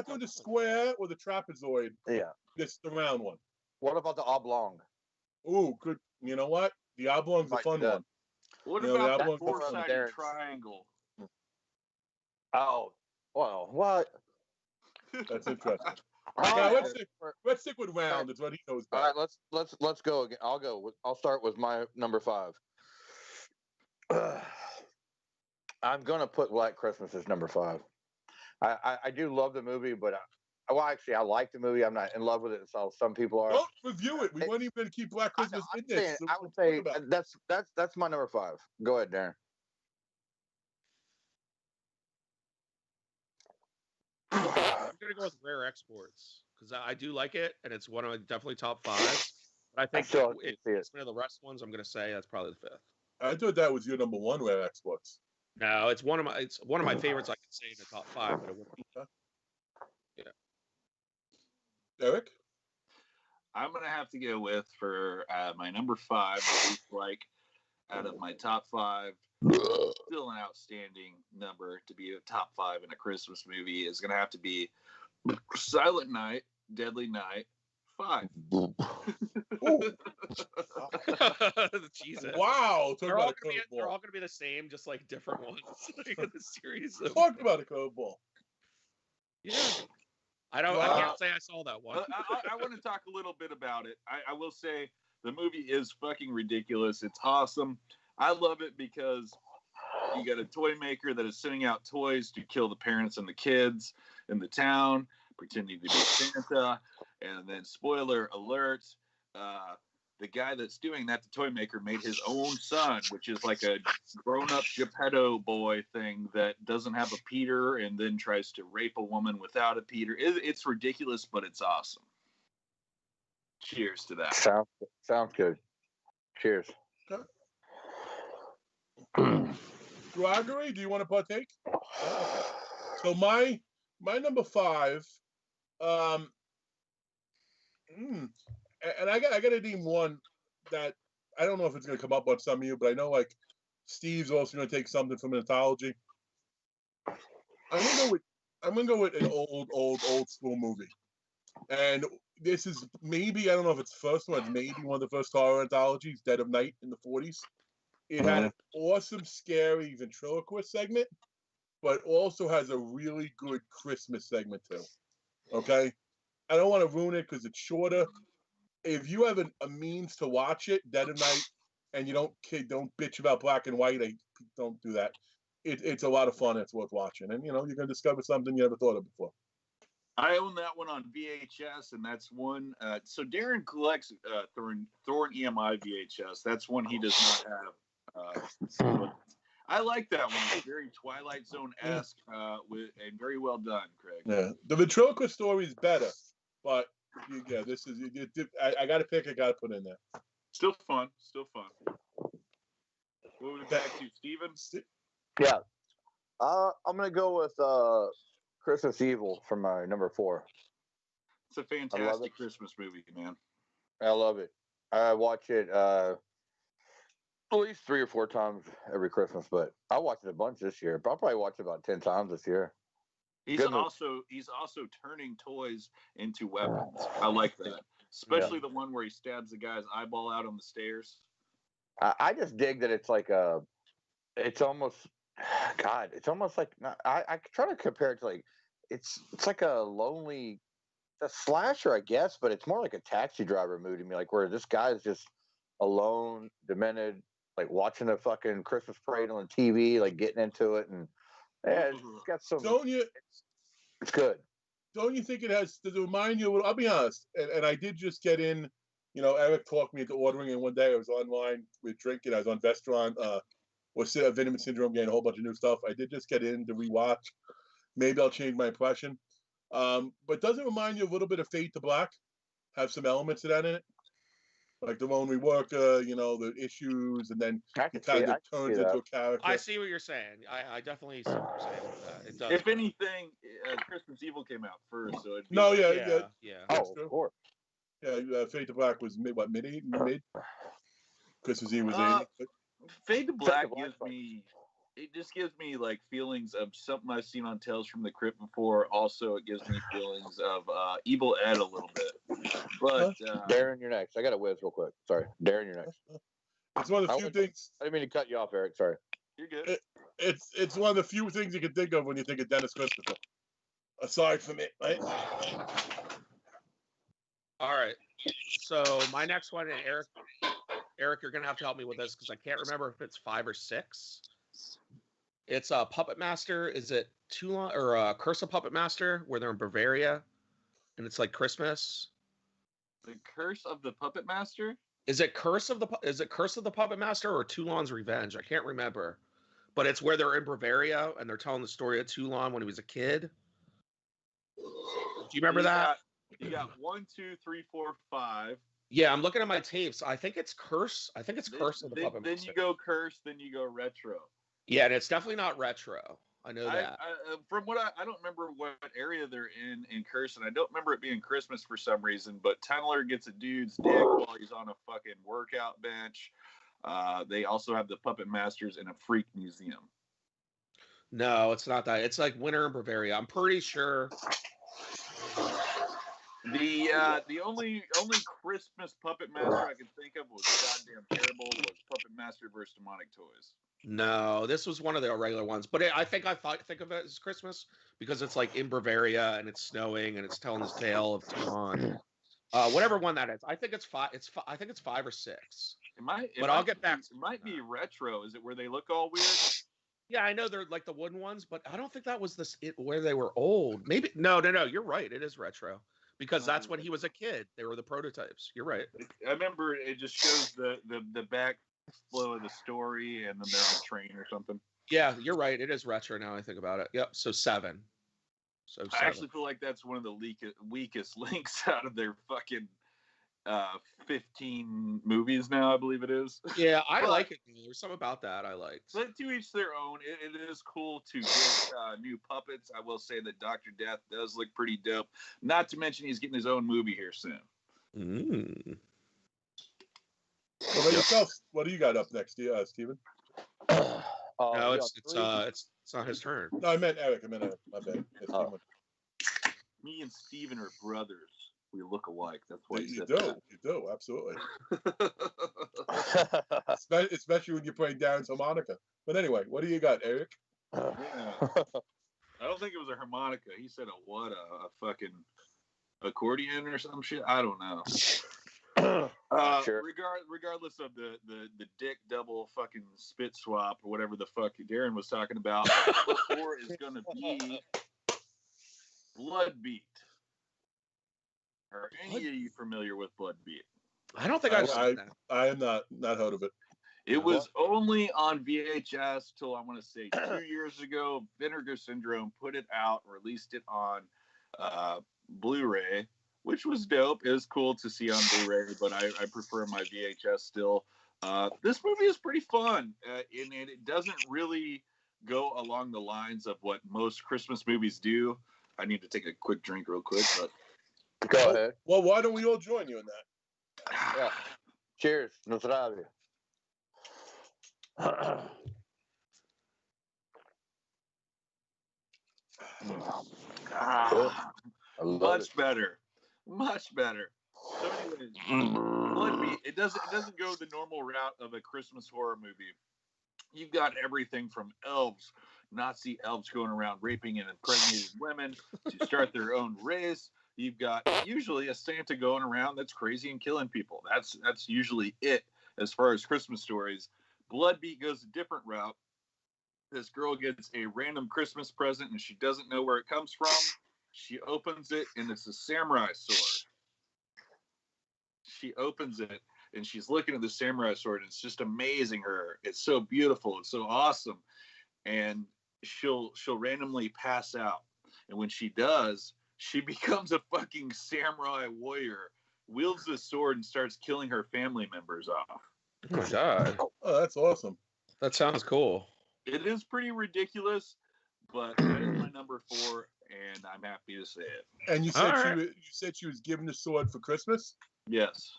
doing the square or the trapezoid. Yeah. This the round one. What about the oblong? Ooh, good. You know what? The oblong's the fun one. What about that 4-sided triangle? Oh, well, what? That's interesting. Now, let's stick with round. It's what he knows best. All right, let's go again. I'll start with my number 5. I'm gonna put Black Christmas as number 5. I do love the movie, but I like the movie. I'm not in love with it. So some people are. Don't review it. We weren't even gonna keep Black Christmas in this. I would say that's my number 5. Go ahead, Darren. I'm gonna go with Rare Exports because I do like it, and it's one of my definitely top 5. But I think it's one of the rest ones. I'm gonna say that's probably the 5th. I thought that was your number 1, Rare Exports. No, it's one of my favorites. I can say in the top 5. But yeah. Eric, I'm gonna have to go with for my number 5. Like out of my top 5, still an outstanding number to be a top 5 in a Christmas movie is gonna have to be Silent Night, Deadly Night 5. Jesus. Wow. They're all going to be the same, just like different ones in the series. Talk about a curveball. Yeah. I can't say I saw that one. I want to talk a little bit about it. I will say the movie is fucking ridiculous. It's awesome. I love it because you got a toy maker that is sending out toys to kill the parents and the kids in the town, pretending to be Santa. And then, spoiler alert, the guy that's doing that, the toy maker, made his own son, which is like a grown-up Geppetto boy thing that doesn't have a Peter and then tries to rape a woman without a Peter. It's ridiculous, but it's awesome. Cheers to that. Sounds good. Cheers. Gregory, do you want to partake? So my number 5, and I got to name one that I don't know if it's going to come up on some of you, but I know like Steve's also going to take something from anthology. I'm going to go with an old school movie, and this is maybe, I don't know if it's first one, it's maybe one of the first horror anthologies, Dead of Night in the 40s. It had an awesome, scary ventriloquist segment, but also has a really good Christmas segment too. Okay? I don't want to ruin it because it's shorter. If you have a means to watch it, Dead of Night, and you don't bitch about black and white, don't do that. it's a lot of fun. It's worth watching, and you're going to discover something you never thought of before. I own that one on VHS, and that's one. So Darren collects Thorn EMI VHS. That's one he does not have. I like that one. It's very Twilight Zone-esque, and very well done, Craig. Yeah, the ventriloquist story is better, but this is. I got to pick. I got to put in there. Still fun. What was back to Steven? Yeah. I'm gonna go with Christmas Evil for my number 4. It's a fantastic Christmas movie, man. I love it. I watch it at least 3 or 4 times every Christmas, but I watched it a bunch this year. But I'll probably watch it about 10 times this year. He's also turning toys into weapons. I like that, especially the one where he stabs the guy's eyeball out on the stairs. I just dig that it's like it's almost like I try to compare it to like it's like a slasher, I guess, but it's more like a Taxi Driver movie to me, like where this guy's just alone, demented, like watching a fucking Christmas parade on TV, like getting into it, and it's got some. It's good. Don't you think it has to remind you? I'll be honest, and I did just get in. Eric talked me into ordering, and one day I was online with drinking. I was on Vestron, Vitamin Syndrome, getting a whole bunch of new stuff. I did just get in to rewatch. Maybe I'll change my impression. But does it remind you a little bit of Fade to Black? Have some elements of that in it? Like the lonely worker, the issues, and then he kind of turns into a character. I see what you're saying. I definitely see what you're saying. It does. If anything, Christmas Evil came out first, so it'd be yeah. Oh, of course. Yeah, Fade to Black was mid? Christmas Eve was 80. Fade to Black gives me like feelings of something I've seen on Tales from the Crypt before. Also, it gives me feelings of Evil Ed a little bit. But Darren, you're next. I got to whiz real quick. Sorry, Darren, you're next. It's one of the few things. I didn't mean to cut you off, Eric. Sorry. You're good. It's one of the few things you can think of when you think of Dennis Christopher. Aside from it, right? All right. So my next one, and Eric, you're gonna have to help me with this because I can't remember if it's 5 or 6. It's a Puppet Master. Is it Toulon or Curse of Puppet Master, where they're in Bavaria, and it's like Christmas? The Curse of the Puppet Master. Is it Curse of the Puppet Master or Toulon's Revenge? I can't remember, but it's where they're in Bavaria and they're telling the story of Toulon when he was a kid. Do you remember that? You got 1, 2, 3, 4, 5. Yeah, I'm looking at my tapes. I think it's Curse. I think it's Curse of the Puppet Master. Then you go Curse. Then you go Retro. Yeah, and it's definitely not Retro. I know that. From what I don't remember what area they're in Curse, and I don't remember it being Christmas for some reason. But Tendler gets a dude's dick while he's on a fucking workout bench. They also have the Puppet Masters in a freak museum. No, it's not that. It's like Winter in Bavaria. I'm pretty sure. The only Christmas Puppet Master I could think of was goddamn terrible. Was Puppet Master vs. Demonic Toys. No, this was one of the regular ones, but I think think of it as Christmas because it's like in Bavaria and it's snowing and it's telling this tale of Toulon. Whatever one that is, I think it's 5. I think it's 5 or 6. I'll get back. It might be Retro. Is it where they look all weird? Yeah, I know they're like the wooden ones, but I don't think that was where they were old. Maybe no. You're right. It is Retro. Because that's when he was a kid. They were the prototypes. You're right. I remember it just shows the back flow of the story, and then they're on a train or something. Yeah, you're right. It is Retro now I think about it. Yep. So 7. I actually feel like that's one of the weakest links out of their fucking 15 movies now, I believe it is. Yeah, I like it. There's something about that I liked. But to each their own. It is cool to get new puppets. I will say that Dr. Death does look pretty dope. Not to mention he's getting his own movie here soon. What about yourself? What do you got up next, Steven? No, it's not his turn. No, I meant Eric. My bad. Me and Steven are brothers. We look alike. That's why you do, absolutely. Especially when you're playing Darren's harmonica. But anyway, what do you got, Eric? I don't think it was a harmonica. He said a fucking accordion or some shit. I don't know. Sure. Regardless of the dick double fucking spit swap or whatever the fuck Darren was talking about, 4 is going to be Bloodbeat. Are any of you familiar with Bloodbeat? I don't think I've seen that. I am not heard of it. It was only on VHS till I want to say 2 years ago. Vinegar Syndrome put it out, released it on Blu-ray, which was dope. It was cool to see on Blu-ray, but I prefer my VHS still. This movie is pretty fun, and it doesn't really go along the lines of what most Christmas movies do. I need to take a quick drink real quick, but go ahead. Well, why don't we all join you in that? Yeah. Cheers. Nostravia. Much better. So anyways, Bloodbeat, it doesn't go the normal route of a Christmas horror movie. You've got everything from elves, Nazi elves going around raping and impregnating women to start their own race. You've got usually a Santa going around that's crazy and killing people. That's usually it as far as Christmas stories. Bloodbeat goes a different route. This girl gets a random Christmas present and she doesn't know where it comes from. She opens it and it's a samurai sword. She opens it and she's looking at the samurai sword and it's just amazing her. It's so beautiful. It's so awesome. And she'll randomly pass out. And when she does, she becomes a fucking samurai warrior, wields the sword and starts killing her family members off. Oh my god. Oh, that's awesome. That sounds cool. It is pretty ridiculous, but that is my number 4, and I'm happy to say it. And you said she was given the sword for Christmas? Yes.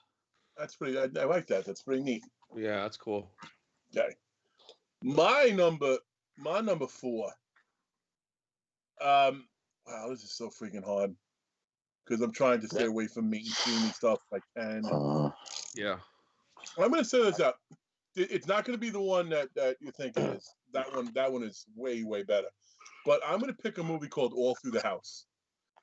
That's pretty. I like that. That's pretty neat. Yeah, that's cool. Okay. My number 4. Wow, this is so freaking hard because I'm trying to stay away from mainstream stuff if I can. Yeah. I'm going to say this up. It's not going to be the one that you think it is. That one is way, way better. But I'm going to pick a movie called All Through the House.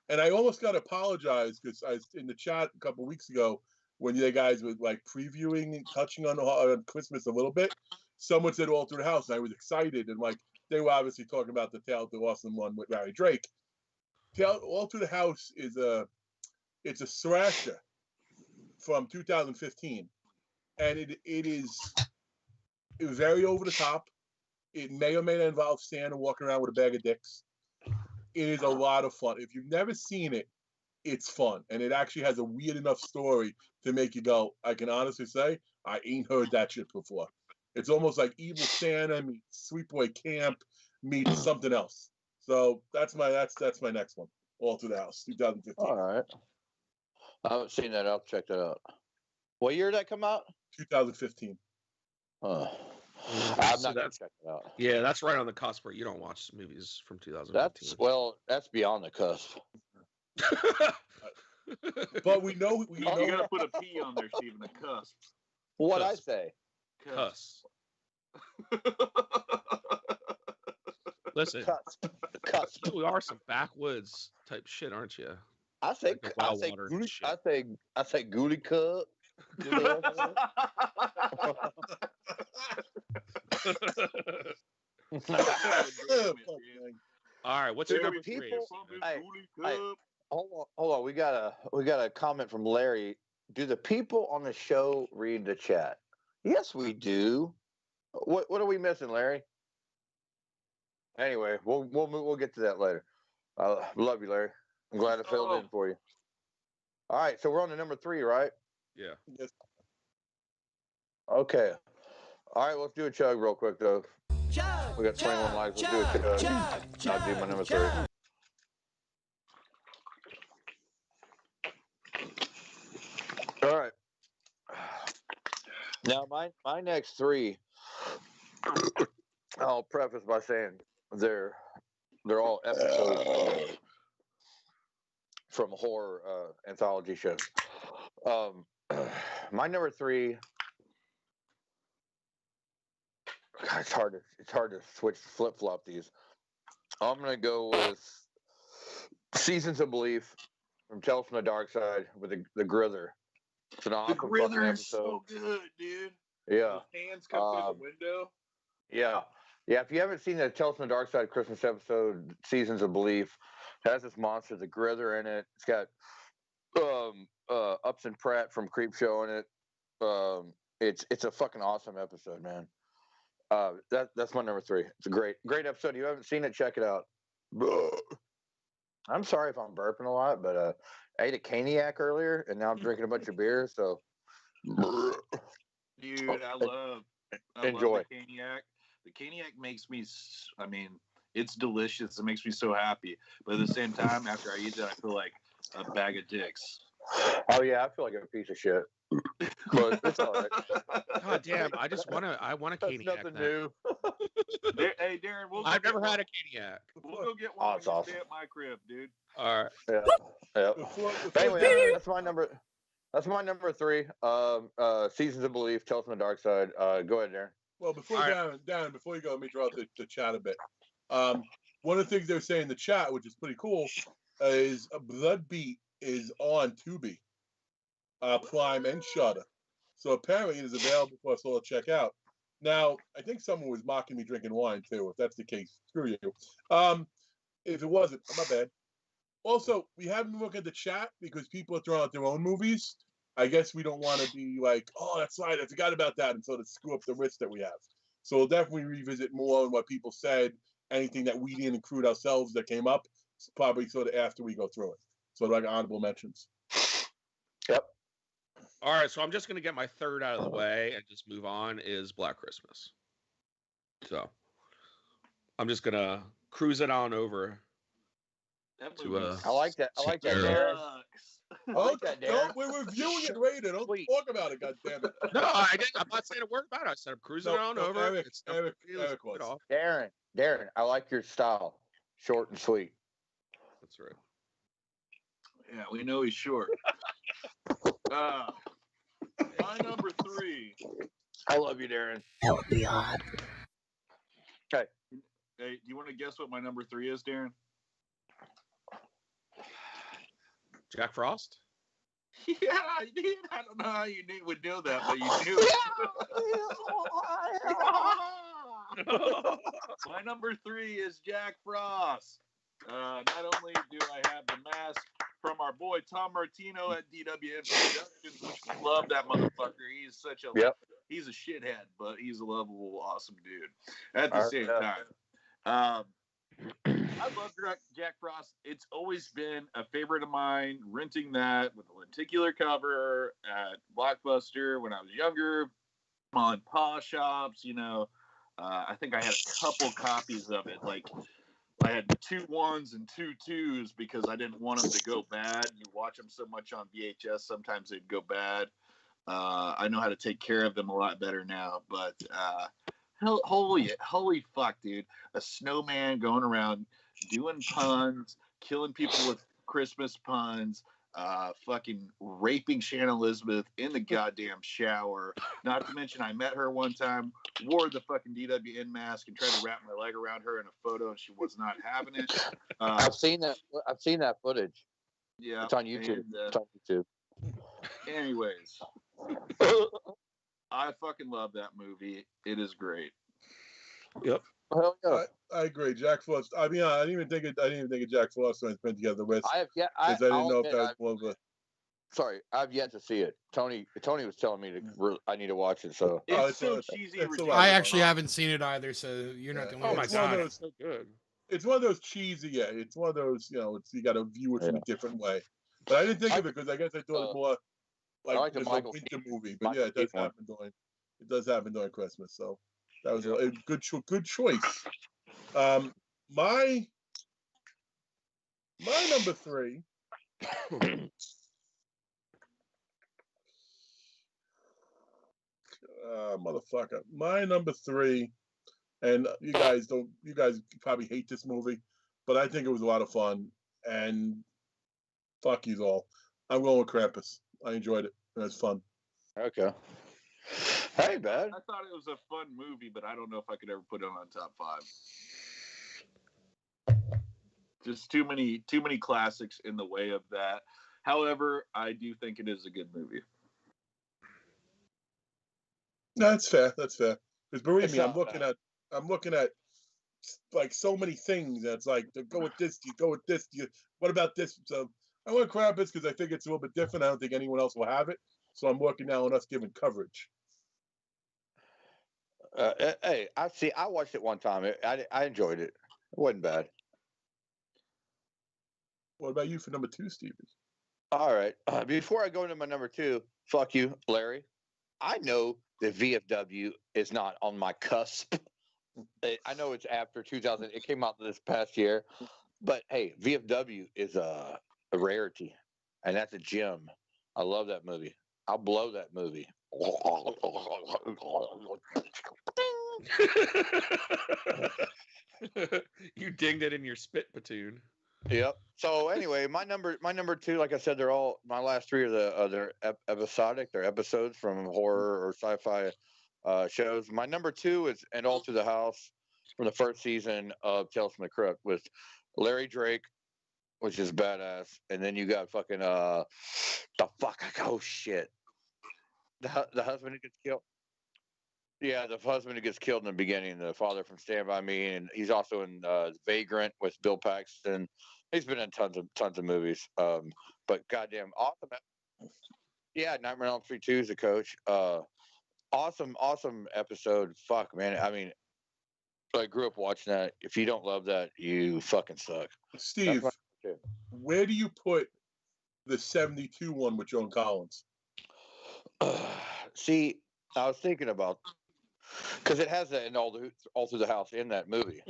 And I almost got to apologize because I was in the chat a couple of weeks ago when you guys were like previewing and touching on Christmas a little bit. Someone said All Through the House, and I was excited. And like they were obviously talking about the Tale of the Awesome one with Larry Drake. All Through the House is a slasher from 2015. And it was very over the top. It may or may not involve Santa walking around with a bag of dicks. It is a lot of fun. If you've never seen it, it's fun. And it actually has a weird enough story to make you go, I can honestly say, I ain't heard that shit before. It's almost like Evil Santa meets Sweet Boy Camp meets something else. So that's my next one. All Through the House, 2015. All right. I haven't seen that. I'll check that out. What year did that come out? 2015. I'm not going to check it out. Yeah, that's right on the cusp where you don't watch movies from 2015. That's beyond the cusp. But we know you got to put a P on there, Stephen. A cusp. What'd I say? Cusp. Listen, cusp. You are some backwoods type shit, aren't you? I say Gooly Cup. All right, what's your number 3? Hold on. We got a comment from Larry. Do the people on the show read the chat? Yes, we do. What are we missing, Larry? Anyway, we'll get to that later. Love you, Larry. I'm glad I filled in for you. All right, so we're on to number 3, right? Yeah. Yes. Okay. All right, let's do a chug real quick, though. Chug, we got 21 likes. Let's do a chug. I'll do my number 3. All right. Now, my next 3, I'll preface by saying they're all episodes from horror anthology shows. My number 3. God, it's hard to flip flop these. I'm gonna go with Seasons of Belief from Tales from the Dark Side with the Grither. It's an The awesome fucking Grither is episode. so good, dude. Yeah. Those hands come through the window. Yeah. Yeah, if you haven't seen the Tales from the Dark Side Christmas episode, Seasons of Belief, it has this monster, the Grither, in it. It's got Upson Pratt from Creepshow in it. It's a fucking awesome episode, man. That's my number 3. It's a great episode. If you haven't seen it, check it out. I'm sorry if I'm burping a lot, but I ate a caniac earlier, and now I'm drinking a bunch of beer, so... Dude, I love Enjoy. the caniac. The caniac makes me, it's delicious. It makes me so happy. But at the same time, after I eat it, I feel like a bag of dicks. Oh, yeah, I feel like a piece of shit. But it's all right. God damn! I want a That's caniac. nothing now. new. Hey, Darren, I've never had a caniac. We'll go get one when you awesome. stay at my crib, dude. All right. Yeah. Before Anyway, that's my number. That's my number 3. Seasons of Belief, Tales from the Dark Side. Go ahead, Darren. Well, before All right. Darren, before you go, let me draw out the chat a bit. One of the things they're saying in the chat, which is pretty cool, is Blood Beat is on Tubi, Prime, and Shudder. So apparently it is available for us all to check out. Now, I think someone was mocking me drinking wine too. If that's the case, screw you. If it wasn't, my bad. Also, we haven't looked at the chat because people are throwing out their own movies. I guess we don't want to be like, oh, that's right, I forgot about that, and sort of screw up the list that we have. So we'll definitely revisit more on what people said, anything that we didn't include ourselves that came up, probably sort of after we go through it. Sort of like honorable mentions. Yep. All right. So I'm just gonna get my third out of the way and just move on. Is Black Christmas. So I'm just gonna cruise it on over. I like that. I like that, Darren. I like that, Darren. We're reviewing it later. Don't talk about it, goddammit. No, I didn't. I'm not saying a word about it. I said I'm cruising on over. Eric was. Darren, I like your style. Short and sweet. That's right. Yeah, we know he's short. My number 3. I love you, Darren. That would be odd. Okay. Hey, do you want to guess what my number 3 is, Darren? Jack Frost. Yeah, I did. I don't know how you would know that, but you knew. My number 3 is Jack Frost. Not only do I have the mask from our boy Tom Martino at DWM Productions, which we love that motherfucker. He's such a he's a shithead, but he's a lovable, awesome dude. At the same time, I love Jack Frost. It's always been a favorite of mine. Renting that with a lenticular cover at Blockbuster when I was younger, on paw shops. You know, I think I had a couple copies of it. Like I had 2 1s and 2 2s because I didn't want them to go bad. You watch them so much on VHS, sometimes they'd go bad. I know how to take care of them a lot better now, but holy fuck, dude! A snowman going around doing puns, killing people with Christmas puns, fucking raping Shannon Elizabeth in the goddamn shower. Not to mention, I met her one time, wore the fucking DWN mask, and tried to wrap my leg around her in a photo, and she was not having it. I've seen that footage. Yeah, it's on YouTube. It's on YouTube. Anyways, I fucking love that movie. It is great. Yep. Hell yeah. I agree. Jack Frost. I mean, I didn't even think of Jack Frost when I put together the list. I have yet. I didn't know if that was one of the. Sorry, I've yet to see it. Tony was telling me I need to watch it. So it's so cheesy. I actually haven't seen it either, so you're not the only one. Oh my god, it's so good. It's one of those cheesy. Yeah, it's one of those. You know, you got to view it from a different way. But I didn't think of it because I guess I thought it more like a winter movie. But yeah, it does happen during Christmas. So that was a good choice. My number 3. Motherfucker. My number 3, and you guys probably hate this movie, but I think it was a lot of fun. And fuck you all. I'm going with Krampus. I enjoyed it. It was fun. Okay. Hey, bud. I thought it was a fun movie, but I don't know if I could ever put it on top 5. Just too many classics in the way of that. However, I do think it is a good movie. No, that's fair. That's fair. Because believe It's me, I'm not looking at like so many things. And it's like, to go with this, you go with this. What about this? So I went Krampus because I think it's a little bit different. I don't think anyone else will have it. So I'm working now on us giving coverage. Hey, I watched it one time. I enjoyed it. It wasn't bad. What about you for number 2, Steven? All right. Before I go into my number 2, fuck you, Larry. I know that VFW is not on my cusp. I know it's after 2000. It came out this past year, but hey, VFW is a rarity, and that's a gem. I love that movie. I'll blow that movie. You dinged it in your spit platoon. Yep. So anyway, my number 2, like I said, they're all my last 3 are they're episodic. They're episodes from horror or sci-fi shows. My number 2 is And All Through the House from the first season of Tales from the Crypt with Larry Drake, which is badass, and then you got fucking the husband who gets killed. Yeah, the husband who gets killed in the beginning, the father from Stand By Me, and he's also in Vagrant with Bill Paxton. He's been in tons of movies. But goddamn awesome. Yeah, Nightmare on Elm Street 2 is the coach. Awesome episode. Fuck, man. I mean, I grew up watching that. If you don't love that, you fucking suck. Steve, where do you put the 72 one with Joan Collins? See, I was thinking about, because it has that in All Through the House in that movie.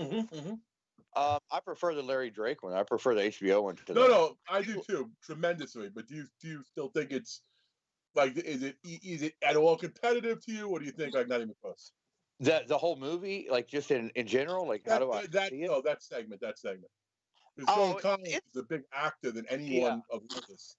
I prefer the Larry Drake one. I prefer the HBO one. No, I do too, tremendously. But do you still think it's like, is it at all competitive to you, or do you think like not even close? The whole movie, like just in general, like how do I see it? No, that segment. Because Joan Collins is a big actor than anyone of this.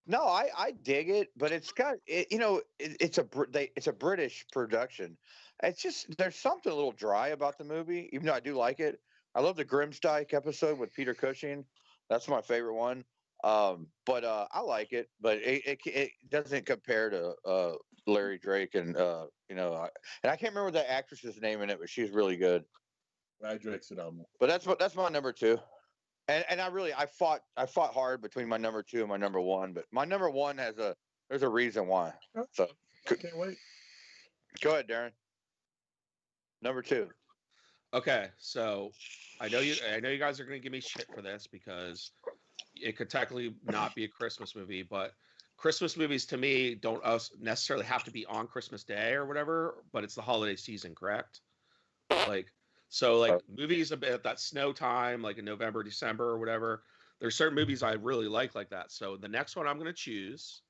No, I dig it, but it's got it's a British production. It's just there's something a little dry about the movie, even though I do like it. I love the Grimstyke episode with Peter Cushing. That's my favorite one. But I like it, but it doesn't compare to Larry Drake and and I can't remember the actress's name in it, but she's really good. Larry Drake's phenomenal. But that's my number 2. And I fought hard between my number 2 and my number 1, but my number 1 there's a reason why. So I can't wait. Go ahead, Darren. Number 2. Okay, so I know you guys are going to give me shit for this because it could technically not be a Christmas movie, but Christmas movies to me don't necessarily have to be on Christmas Day or whatever, but it's the holiday season, correct? So movies about that snow time, like in November, December, or whatever. There's certain movies I really like that. So the next one I'm going to choose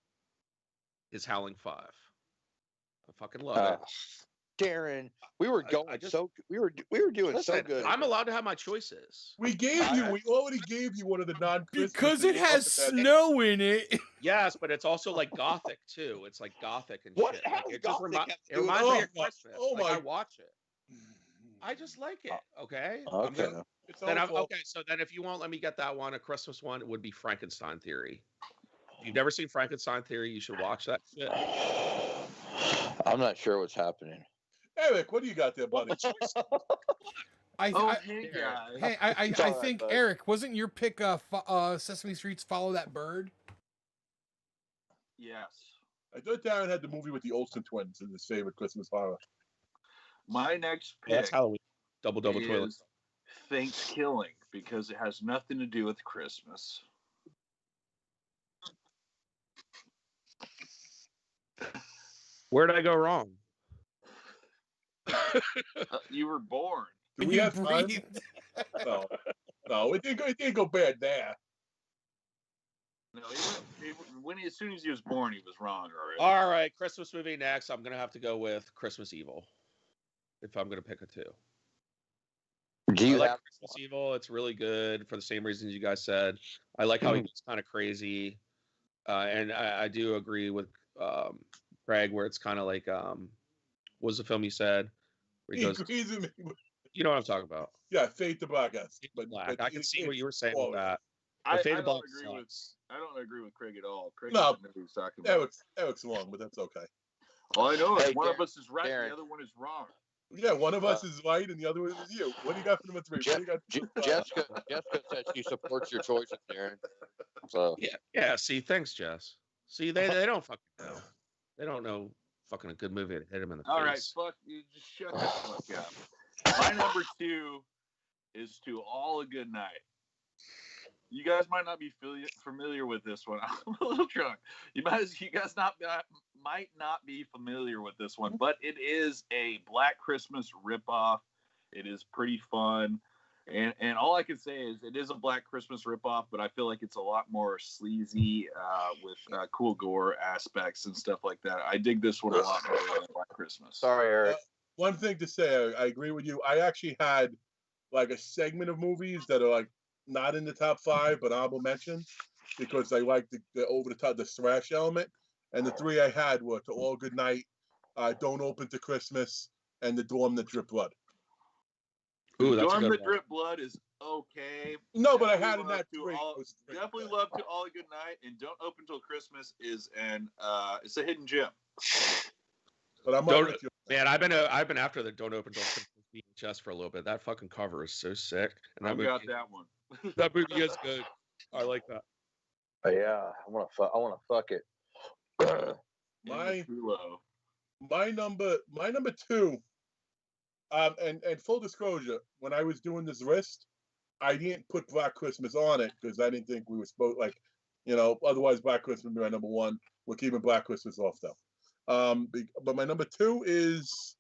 is Howling 5. I fucking love it. Darren, we were going we were doing so good. I'm allowed to have my choices. We already gave you one of the non-Christmas because it has snow in it. Yes, but it's also like gothic too. It's like gothic and what shit. Like, it just reminds me of Christmas. I watch it. I just like it. Okay. Okay. So then if you won't let me get that one, a Christmas one, it would be Frankenstein Theory. If you've never seen Frankenstein Theory, you should watch that shit. I'm not sure what's happening. Eric, what do you got there, buddy? I think, Eric, wasn't your pick Sesame Street's Follow That Bird? Yes. I thought Darren had the movie with the Olsen twins as his favorite Christmas horror. My next pick that's Halloween. Double toilet. Thanksgiving, because it has nothing to do with Christmas. Where did I go wrong? You were born. Do we have time? No, it didn't go bad there. No, as soon as he was born, he was wrong already. All right, Christmas movie next. I'm gonna have to go with Christmas Evil. If I'm gonna pick a 2. I like Christmas Evil. It's really good for the same reasons you guys said. I like how he gets kind of crazy, and I do agree with Craig where it's kind of like what was the film you said? Where he goes, you know what I'm talking about? Yeah, Fade to Black. But I can see what you were saying with that. I don't agree with Craig at all. Craig no, knows what he's talking about. Eric's wrong, but that's okay. All I know is Hey, one of Darren, us is right, and Darren. the other one is wrong. Yeah, one of us is right and the other one is you. What do you got for number 3? What do you got? Jessica said she supports your choices, Darren. So Yeah. See, thanks, Jess. See, they don't fucking know. They don't know fucking a good movie to hit him in the All face. right, fuck you. Just shut the fuck up. My number 2 is To All a Good Night. You guys might not be familiar with this one. I'm a little drunk. You guys might not be familiar with this one, but it is a Black Christmas ripoff. It is pretty fun. And all I can say is it is a Black Christmas ripoff, but I feel like it's a lot more sleazy with cool gore aspects and stuff like that. I dig this one a lot more than Black Christmas. sorry, Eric. One thing to say, I agree with you. I actually had like a segment of movies that are like not in the top 5, but honorable mention because I like the over the top, the thrash element. And the 3 I had were To All Good Night, Don't Open to Christmas, and The Dorm That Drip Blood. Ooh, that's a Dorm good That one. Drip Blood is okay. No, but I Definitely had in love that To 3. All- Definitely love To All a Good Night, and Don't Open Till Christmas is it's a hidden gem. But I'm Don't- with you. Man, I've been after the Don't Open Till Christmas VHS for a little bit. That fucking cover is so sick. And I've got that one. That movie is good. I like that. Yeah, I want to fuck it. My number 2. And full disclosure, when I was doing this list, I didn't put Black Christmas on it because I didn't think we were supposed otherwise Black Christmas would be my number 1. We're keeping Black Christmas off though. But my number 2 is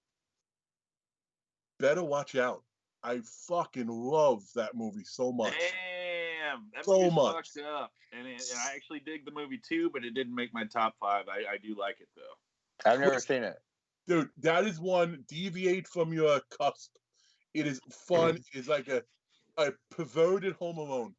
Better Watch Out. I fucking love that movie so much. Damn, that So movie's much. fucked up. And I actually dig the movie too, but it didn't make my top 5. I do like it though. I've never seen it. Dude, that is one. Deviate from your cusp. It is fun. It's like a perverted Home Alone.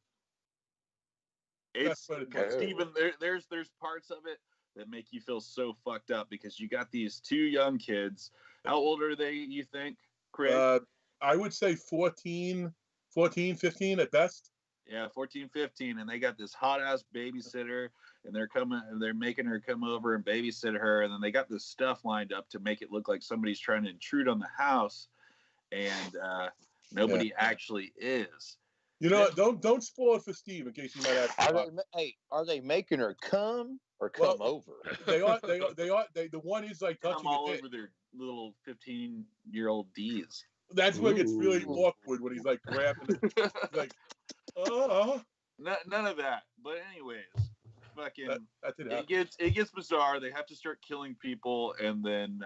It's That's what it is. Steven, there's parts of it that make you feel so fucked up because you got these 2 young kids. How old are they, you think, Craig? I would say 14, 15 at best. Yeah, 14, 15, and they got this hot ass babysitter, and they're making her come over and babysit her, and then they got this stuff lined up to make it look like somebody's trying to intrude on the house, and nobody actually is. You know what? Don't spoil it for Steve in case he might ask. Are they making her come or come over? They are. The one is like touching Come all it. over their little 15-year-old D's. That's where it gets really awkward when he's like grabbing it. He's like, None of that. But anyways, fucking it gets bizarre. They have to start killing people, and then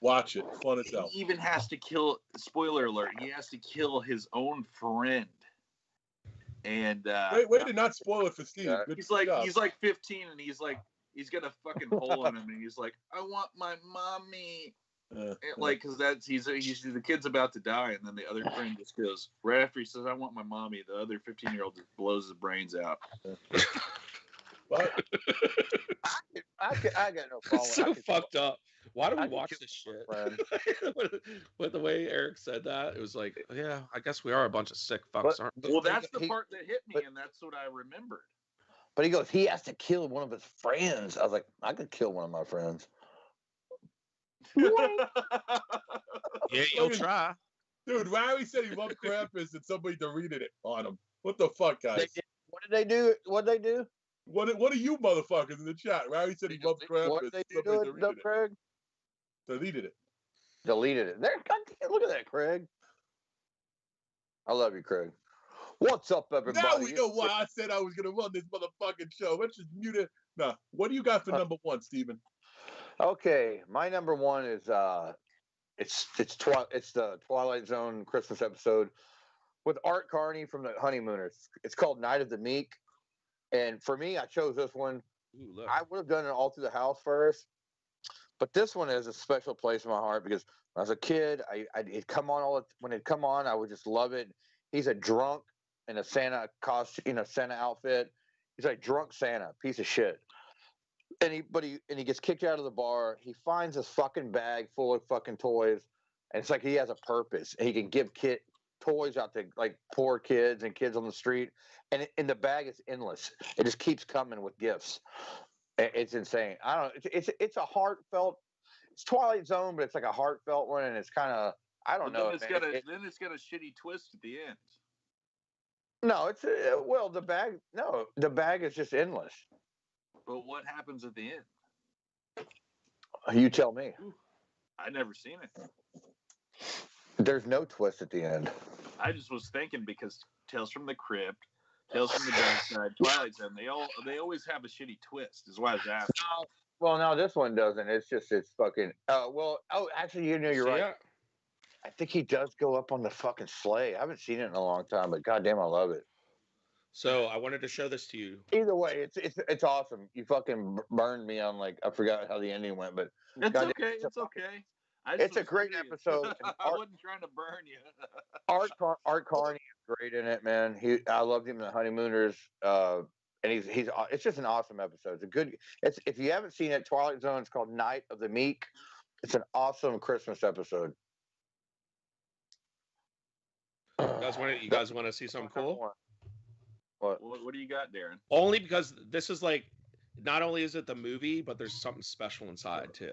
watch it. Fun as hell. He even has to kill. Spoiler alert! He has to kill his own friend. And way to not spoil it for Steve. He's like 15, and he's got a fucking hole in him, and he's like, I want my mommy. Because the kid's about to die, and then the other friend just goes right after he says, "I want my mommy." The other 15-year-old just blows his brains out. What? I got no problem. It's so fucked up. Why do we watch this shit? With the way Eric said that, it was like, yeah, I guess we are a bunch of sick fucks, aren't we? Well, that's the part that hit me, and that's what I remembered. But he goes, he has to kill one of his friends. I was like, I could kill one of my friends. Yeah, you'll try. Dude, Larry said he loved Krampus and somebody deleted it on him. What the fuck, guys? What did they do? What are you motherfuckers in the chat? Larry said he loved Krampus. What did they do, Craig? Deleted it. Deleted it. There, look at that, Craig. I love you, Craig. What's up, everybody? Now we know why I said I was going to run this motherfucking show. Let's just mute it. Now, what do you got for number 1, Steven? Okay, my number 1 is it's the Twilight Zone Christmas episode with Art Carney from the Honeymooners. It's called Night of the Meek, and for me, I chose this one. Ooh, I would have done it all through the house first, but this one has a special place in my heart because when I was a kid, it'd come on when it'd come on, I would just love it. He's a drunk in a Santa costume, Santa outfit. He's like drunk Santa, piece of shit. And he gets kicked out of the bar. He finds this fucking bag full of fucking toys, and it's like he has a purpose. And he can give toys out to like poor kids and kids on the street. And the bag is endless. It just keeps coming with gifts. It's insane. I don't know. It's a heartfelt. it's Twilight Zone, but it's like a heartfelt one, and it's kind of I don't know. Then it's got a shitty twist at the end. No, it's well the bag. No, the bag is just endless. But what happens at the end? You tell me. I never seen it. There's no twist at the end. I just was thinking because Tales from the Crypt, Tales from the Dark Side, Twilight Zone, they always have a shitty twist. Is why I was asking. Well, no, this one doesn't. It's fucking. Actually, you're right. Yeah. I think he does go up on the fucking sleigh. I haven't seen it in a long time, but goddamn, I love it. So I wanted to show this to you. Either way, it's awesome. You fucking burned me on I forgot how the ending went, but it's okay. It's okay. It's a great episode. I wasn't trying to burn you. Art Carney is great in it, man. I loved him in The Honeymooners. And he's it's just an awesome episode. It's a good. If you haven't seen it, Twilight Zone. It's called Night of the Meek. It's an awesome Christmas episode. You guys want to see something cool? What do you got, Darren? Only because this is like, not only is it the movie, but there's something special inside too.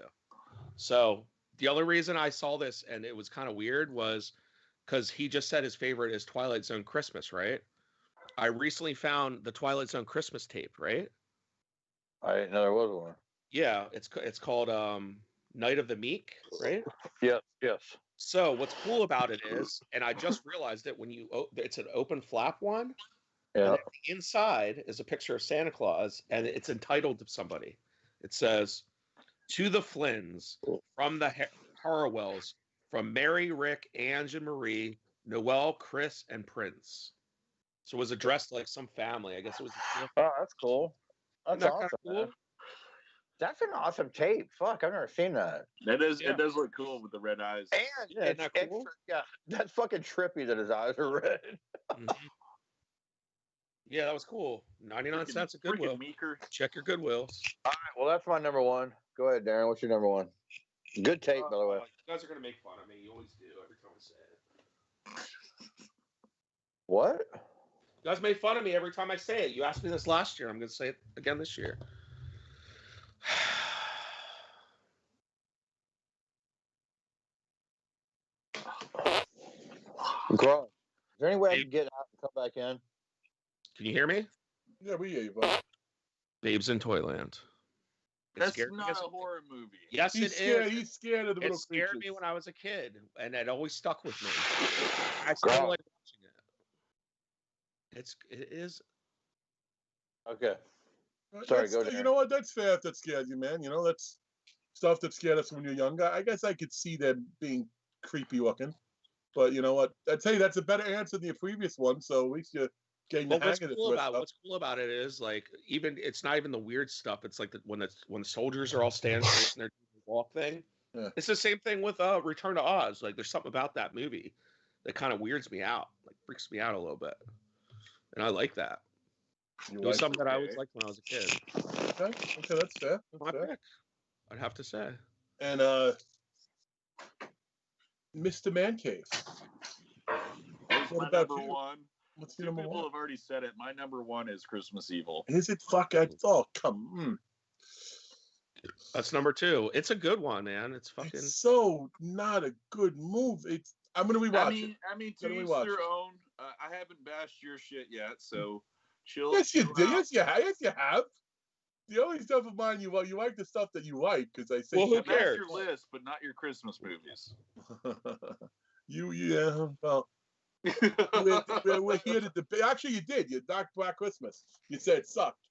So the only reason I saw this and it was kind of weird was because he just said his favorite is Twilight Zone Christmas, right? I recently found the Twilight Zone Christmas tape, right? I didn't know there was one. Yeah, it's called Night of the Meek, right? Yes. So what's cool about it is, and I just realized it when it's an open flap one. Yeah. And the inside is a picture of Santa Claus, and it's entitled to somebody. It says, "To the Flynns, from the Harwells, from Mary, Rick, Ange, and Marie, Noel, Chris, and Prince." So it was addressed to like some family. I guess it was. Oh, that's cool. That's Isn't that awesome. cool? Man. That's an awesome tape. Fuck, I've never seen that. It does look cool with the red eyes. And Yeah, it's isn't that cool? extra, yeah, that's fucking trippy that his eyes are red. Mm-hmm. Yeah, that was cool. 99 cents at Goodwill. Meeker. Check your Goodwills. All right, well, that's my number one. Go ahead, Darren. What's your number one? Good tape, by the way. You guys are going to make fun of me. You always do every time I say it. What? You guys made fun of me every time I say it. You asked me this last year. I'm going to say it again this year. Grog. Is there any way I can get out and come back in? Can you hear me? Yeah, we hear you, bud. Babes in Toyland. That's not a horror movie. Yes, He's it scared. is. He's scared of the little It scared creatures. me when I was a kid, and it always stuck with me. I still like watching it. It is. Okay. Sorry, go You Darren. know what? That's fair if that scares you, man. You know, that's stuff that scared us when you're younger. I guess I could see them being creepy looking. But you know what? I'd say that's a better answer than your previous one, so at least you're getting the hang of this. What's cool about it is like it's not even the weird stuff. It's like when the soldiers are all standing and they're doing the walk thing. Yeah. It's the same thing with Return to Oz. Like there's something about that movie that kind of weirds me out, like freaks me out a little bit, and I like that. It was something that I always liked when I was a kid. Okay, that's fair. My pick, I'd have to say. And Mr. Mancave. What about number one? What's your Two number people one? have already said it. My number one is Christmas Evil. Is it come. That's number two. It's a good one, man. It's fucking. It's so not a good move. I'm gonna rewatch it. I mean, to each their own. I haven't bashed your shit yet, so chill. Yes, you chill did. out. Yes, you have. The only stuff of mine you like the stuff that you like because I say. Well, who That's cares? your list, but not your Christmas movies. Well. we're here to debate. Actually, you did. You knocked Black Christmas. You said it sucked.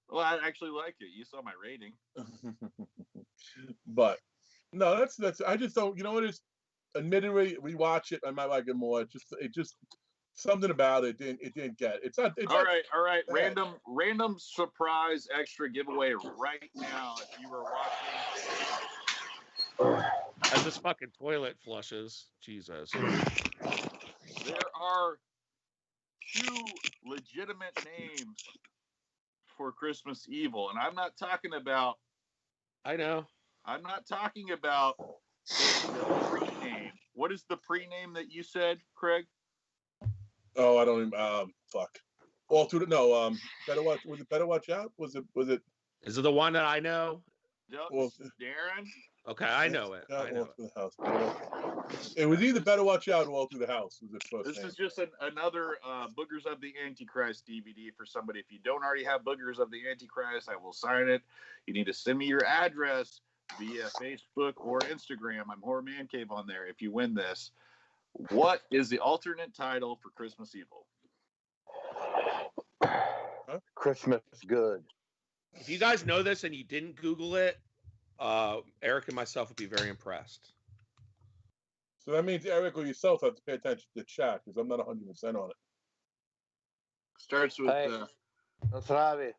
Well, I actually like it. You saw my rating. But no, that's. I just don't. You know what it is? Admittedly, we watch it. I might like it more. It just something about it didn't get. It's not. It's all not right. bad. Random surprise extra giveaway right now. If you were watching. As this fucking toilet flushes, Jesus. There are two legitimate names for Christmas Evil, and I'm not talking about. I know. I'm not talking about the pre-name. What is the pre-name that you said, Craig? Oh, I don't even. Fuck. All through the no. Better watch. Was it Better Watch Out? Was it? Is it the one that I know? Well, Darren. Okay, I know it. Not I know All Through the House. It was either Better Watch Out or All Through the House was its first This name. is just another Boogers of the Antichrist DVD for somebody. If you don't already have Boogers of the Antichrist, I will sign it. You need to send me your address via Facebook or Instagram. I'm Horror Mancave on there if you win this. What is the alternate title for Christmas Evil? Huh? Christmas good. If you guys know this and you didn't Google it, Eric and myself would be very impressed. So that means Eric or yourself have to pay attention to the chat because I'm not 100% on it. Starts with Hey. Nasravi.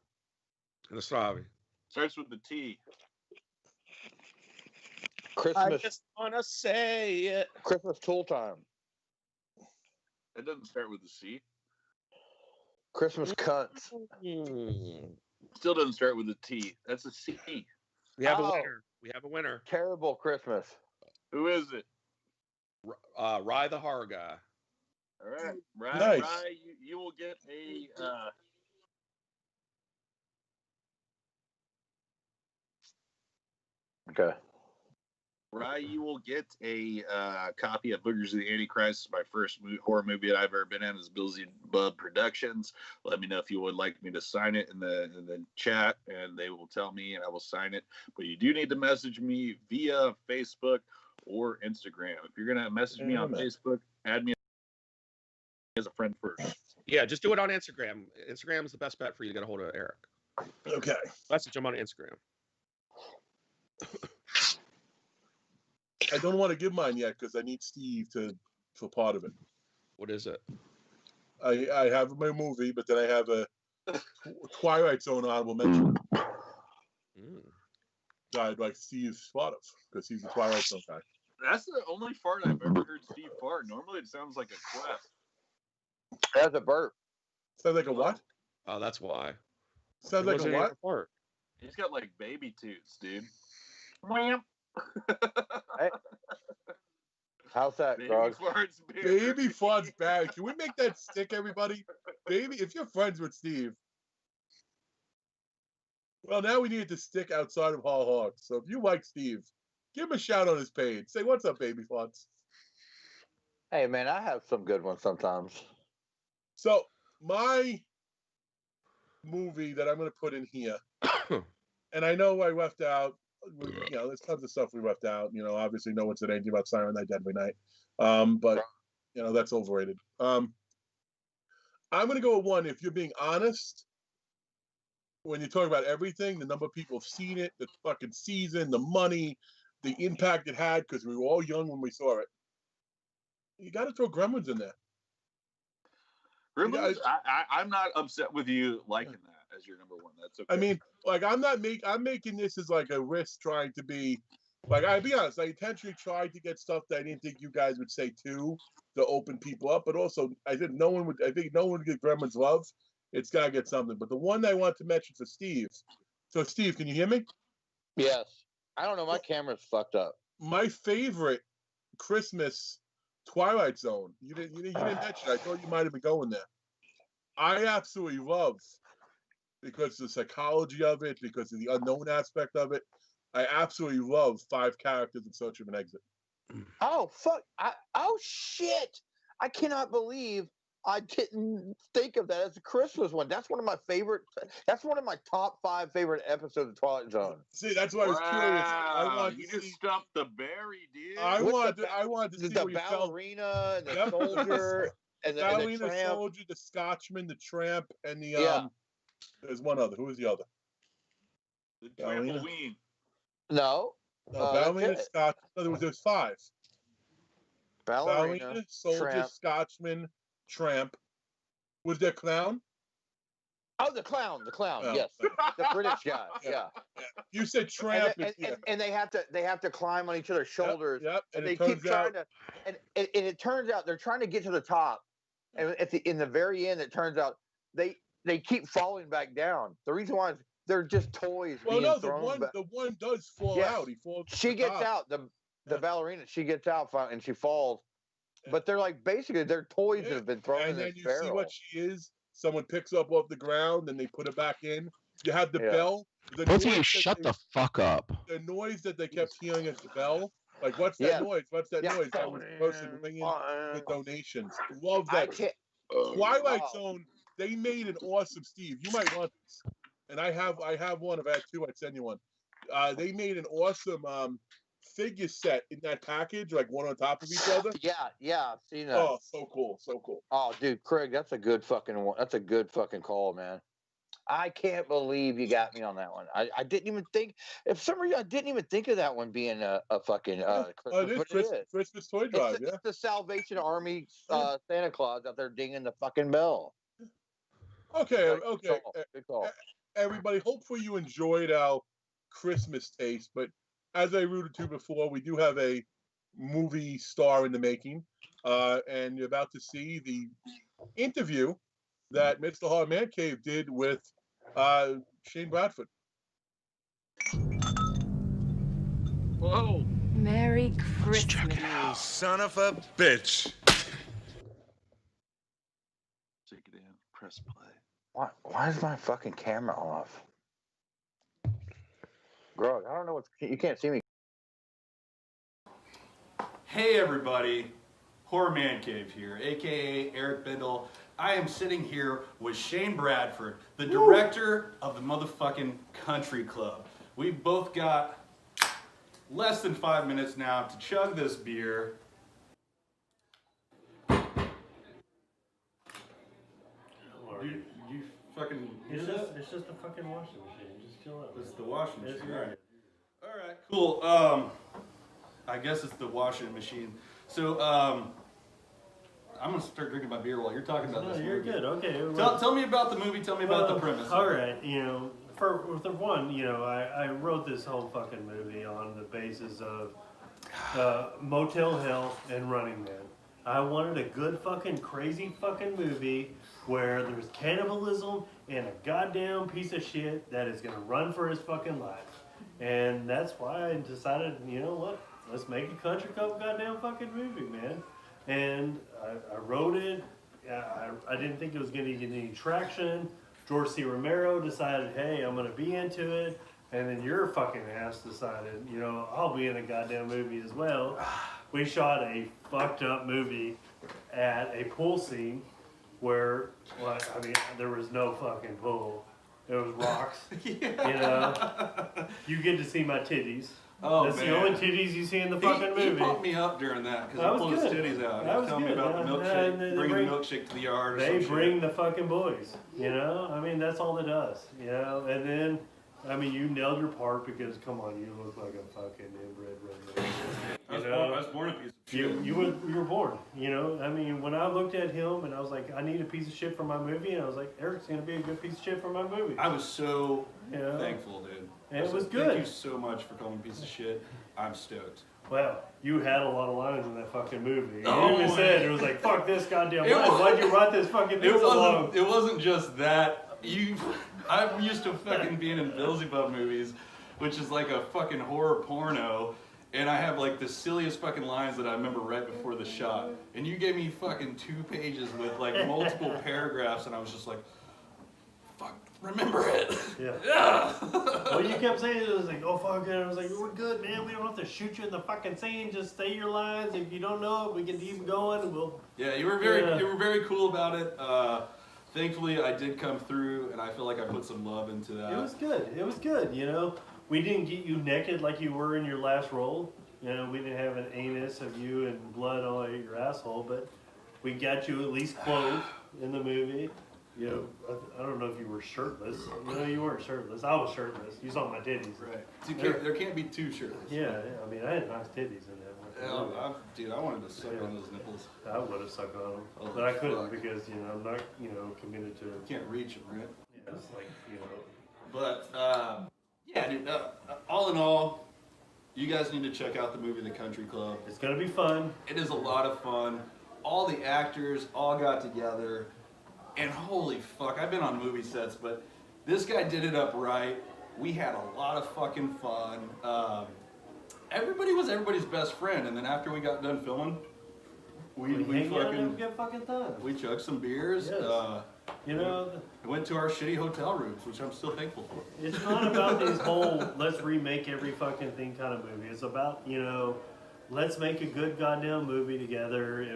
Nasavi. starts with the T. I Christmas. just want to say it. Christmas tool time. It doesn't start with the C. Christmas cunts. Still doesn't start with the T. That's a C. We have a Oh. winner. We have a winner. Terrible Christmas. Who is it? Rye the horror guy. All right, Rye. Nice. Rye, you will get a. Okay. Rye, you will get a copy of Boogers of the Antichrist. My first horror movie that I've ever been in is Billsy Bub Productions. Let me know if you would like me to sign it in the chat, and they will tell me, and I will sign it. But you do need to message me via Facebook or Instagram. If you're gonna message me on Facebook, add me as a friend first. Yeah, just do it on Instagram. Instagram is the best bet for you to get a hold of Eric. Okay. Message him on Instagram. I don't want to give mine yet because I need Steve for part of it. What is it? I have my movie, but then I have a Twilight Zone honorable mention. I'd like Steve's part of because he's a Twilight Zone guy. That's the only fart I've ever heard Steve fart. Normally, it sounds like a quest. That's a burp. Sounds like a what? Oh, that's why. Sounds like a what? Fart. He's got like baby toots, dude. Wham. Hey. How's that, Baby Grog? farts, Baby farts bad. Can we make that stick, everybody? Baby, if you're friends with Steve. Well, now we need to stick outside of Horrorholics. So if you like Steve, give him a shout on his page. Say, what's up, baby farts? Hey, man, I have some good ones sometimes. So my movie that I'm going to put in here, and I know I left out, there's tons of stuff we left out. Obviously no one said anything about Silent Night, Deadly Night. But that's overrated. I'm going to go with one. If you're being honest, when you talk about everything, the number of people have seen it, the fucking season, the money, the impact it had, because we were all young when we saw it. You got to throw Gremlins in there. Gremlins, I'm not upset with you liking that as your number one. That's okay. I mean, like, I'm making this as like a risk trying to be, like, I'll be honest, I intentionally tried to get stuff that I didn't think you guys would say to open people up, but also I think no one would get Gremlins love. It's got to get something. But the one I want to mention for Steve. So, Steve, can you hear me? Yes. I don't know. My camera's fucked up. My favorite Christmas Twilight Zone. You didn't mention it. I thought you might have been going there. I absolutely love, because of the psychology of it, because of the unknown aspect of it. I absolutely love 5 characters in search of an exit. Oh, fuck. Oh, shit. I cannot believe I didn't think of that as a Christmas one. That's one of my favorite. That's one of my top 5 favorite episodes of Twilight Zone. See, that's why I was curious. I wanted you to just see. stumped the berry, dude. I wanted to see the what you felt. ballerina and the soldier and the Ballerina, tramp. soldier, the Scotchman, the tramp, and the There's one other. Who was the other? The Trampoline. No. Ballerina, Scotch. No, there's 5. Ballerina, soldier, tramp. Scotchman, tramp. Was there clown? Oh, the clown. Oh, yes, the British guy. Yeah. You said tramp. And they have to climb on each other's shoulders. Yep. And they keep trying to, and it turns out they're trying to get to the top, and in the very end, it turns out they keep falling back down. The reason why is they're just toys. Well, being no, thrown the one does fall out. He falls. She gets out. The ballerina, she gets out and she falls. But they're like basically they're toys that have been thrown in and this then you barrel. see what she is. Someone picks up off the ground and they put it back in. You have the bell. Pussy, you shut the fuck up. The noise that they kept hearing at the bell. Like, what's that noise? What's that noise? That was supposed to bring in the donations. Love that. Twilight Zone, they made an awesome, Steve. You might want this. And I have one. I've had two. I'd send you one. They made an awesome figure set in that package, like one on top of each other. Yeah, I've seen that. Oh, so cool. Oh, dude, Craig, that's a good fucking one. That's a good fucking call, man. I can't believe you got me on that one. I didn't even think. For some reason, I didn't even think of that one being a fucking Christmas toy drive. It's the Salvation Army Santa Claus out there dinging the fucking bell. Okay. Good call. Everybody, hopefully you enjoyed our Christmas taste. But as I alluded to before, we do have a movie star in the making, and you're about to see the interview that Mr. Horror Mancave did with Shane Bradford. Whoa. Merry Christmas. Check it out. Son of a bitch. Take it in. Press play. Why is my fucking camera off? Grog, I don't know you can't see me. Hey everybody, Horror Mancave here, aka Eric Bindle. I am sitting here with Shane Bradford, the director of the motherfucking Country Club. We've both got less than 5 minutes now to chug this beer. You fucking... It's just a fucking washing machine. Just chill out. It's the washing machine. It's right. Alright, cool. I guess it's the washing machine. So, I'm gonna start drinking my beer while you're talking about this. You're movie. good. Okay. Tell me about the movie. Tell me about the premise. All right. For one, I wrote this whole fucking movie on the basis of Motel Hell and Running Man. I wanted a good fucking crazy fucking movie where there's cannibalism and a goddamn piece of shit that is gonna run for his fucking life. And that's why I decided, you know what? Let's make a Country Club goddamn fucking movie, man. And I wrote it. I didn't think it was going to get any traction. George C. Romero decided, hey, I'm going to be into it. And then your fucking ass decided, I'll be in a goddamn movie as well. We shot a fucked up movie at a pool scene where, there was no fucking pool. It was rocks. You get to see my titties. Oh, that's man. the only titties you see in the fucking movie. He pumped me up during that because he pulled his titties out. He was telling me about the milkshake, bringing the milkshake to the yard. They bring the fucking boys. That's all it does. And then, you nailed your part because, come on, you look like a fucking inbred redneck. I was born a piece of shit. You were born. When I looked at him and I was like, I need a piece of shit for my movie, and I was like, Eric's gonna be a good piece of shit for my movie. I was so thankful, dude. And it was good. Thank you so much for calling me a piece of shit. I'm stoked. Well, you had a lot of lines in that fucking movie. You even said it was like, fuck this goddamn line. Why'd you write this fucking thing so long? It wasn't just that. I'm used to fucking being in Beelzebub movies, which is like a fucking horror porno. And I have like the silliest fucking lines that I remember right before the shot. And you gave me fucking 2 pages with like multiple paragraphs, and I was just like, fuck, remember it. Yeah. Well, you kept saying it was like, oh fuck it. I was like, we're good, man. We don't have to shoot you in the fucking scene. Just say your lines. If you don't know it, we can keep going. And we'll. Yeah, you were very cool about it. Thankfully, I did come through, and I feel like I put some love into that. It was good. We didn't get you naked like you were in your last role. We didn't have an anus of you and blood all over your asshole, but we got you at least clothed in the movie. I don't know if you were shirtless. You weren't shirtless. I was shirtless. You saw my titties. Right. There can't be 2 shirtless. Yeah. I had nice titties in that. Dude, I wanted to suck on those nipples. I would have sucked on them, but I couldn't because I'm not committed to it. Can't reach them, right? Yeah, it's like But yeah, dude. All in all, you guys need to check out the movie The Country Club. It's gonna be fun. It is a lot of fun. All the actors all got together, and holy fuck, I've been on movie sets, but this guy did it up right. We had a lot of fucking fun. Everybody was everybody's best friend, and then after we got done filming, we get fucking time. We chugged some beers. Yes. You know, I went to our shitty hotel rooms, which I'm still thankful for. it's not about these whole let's remake every fucking thing kind of movie. It's about, you know, let's make a good goddamn movie together.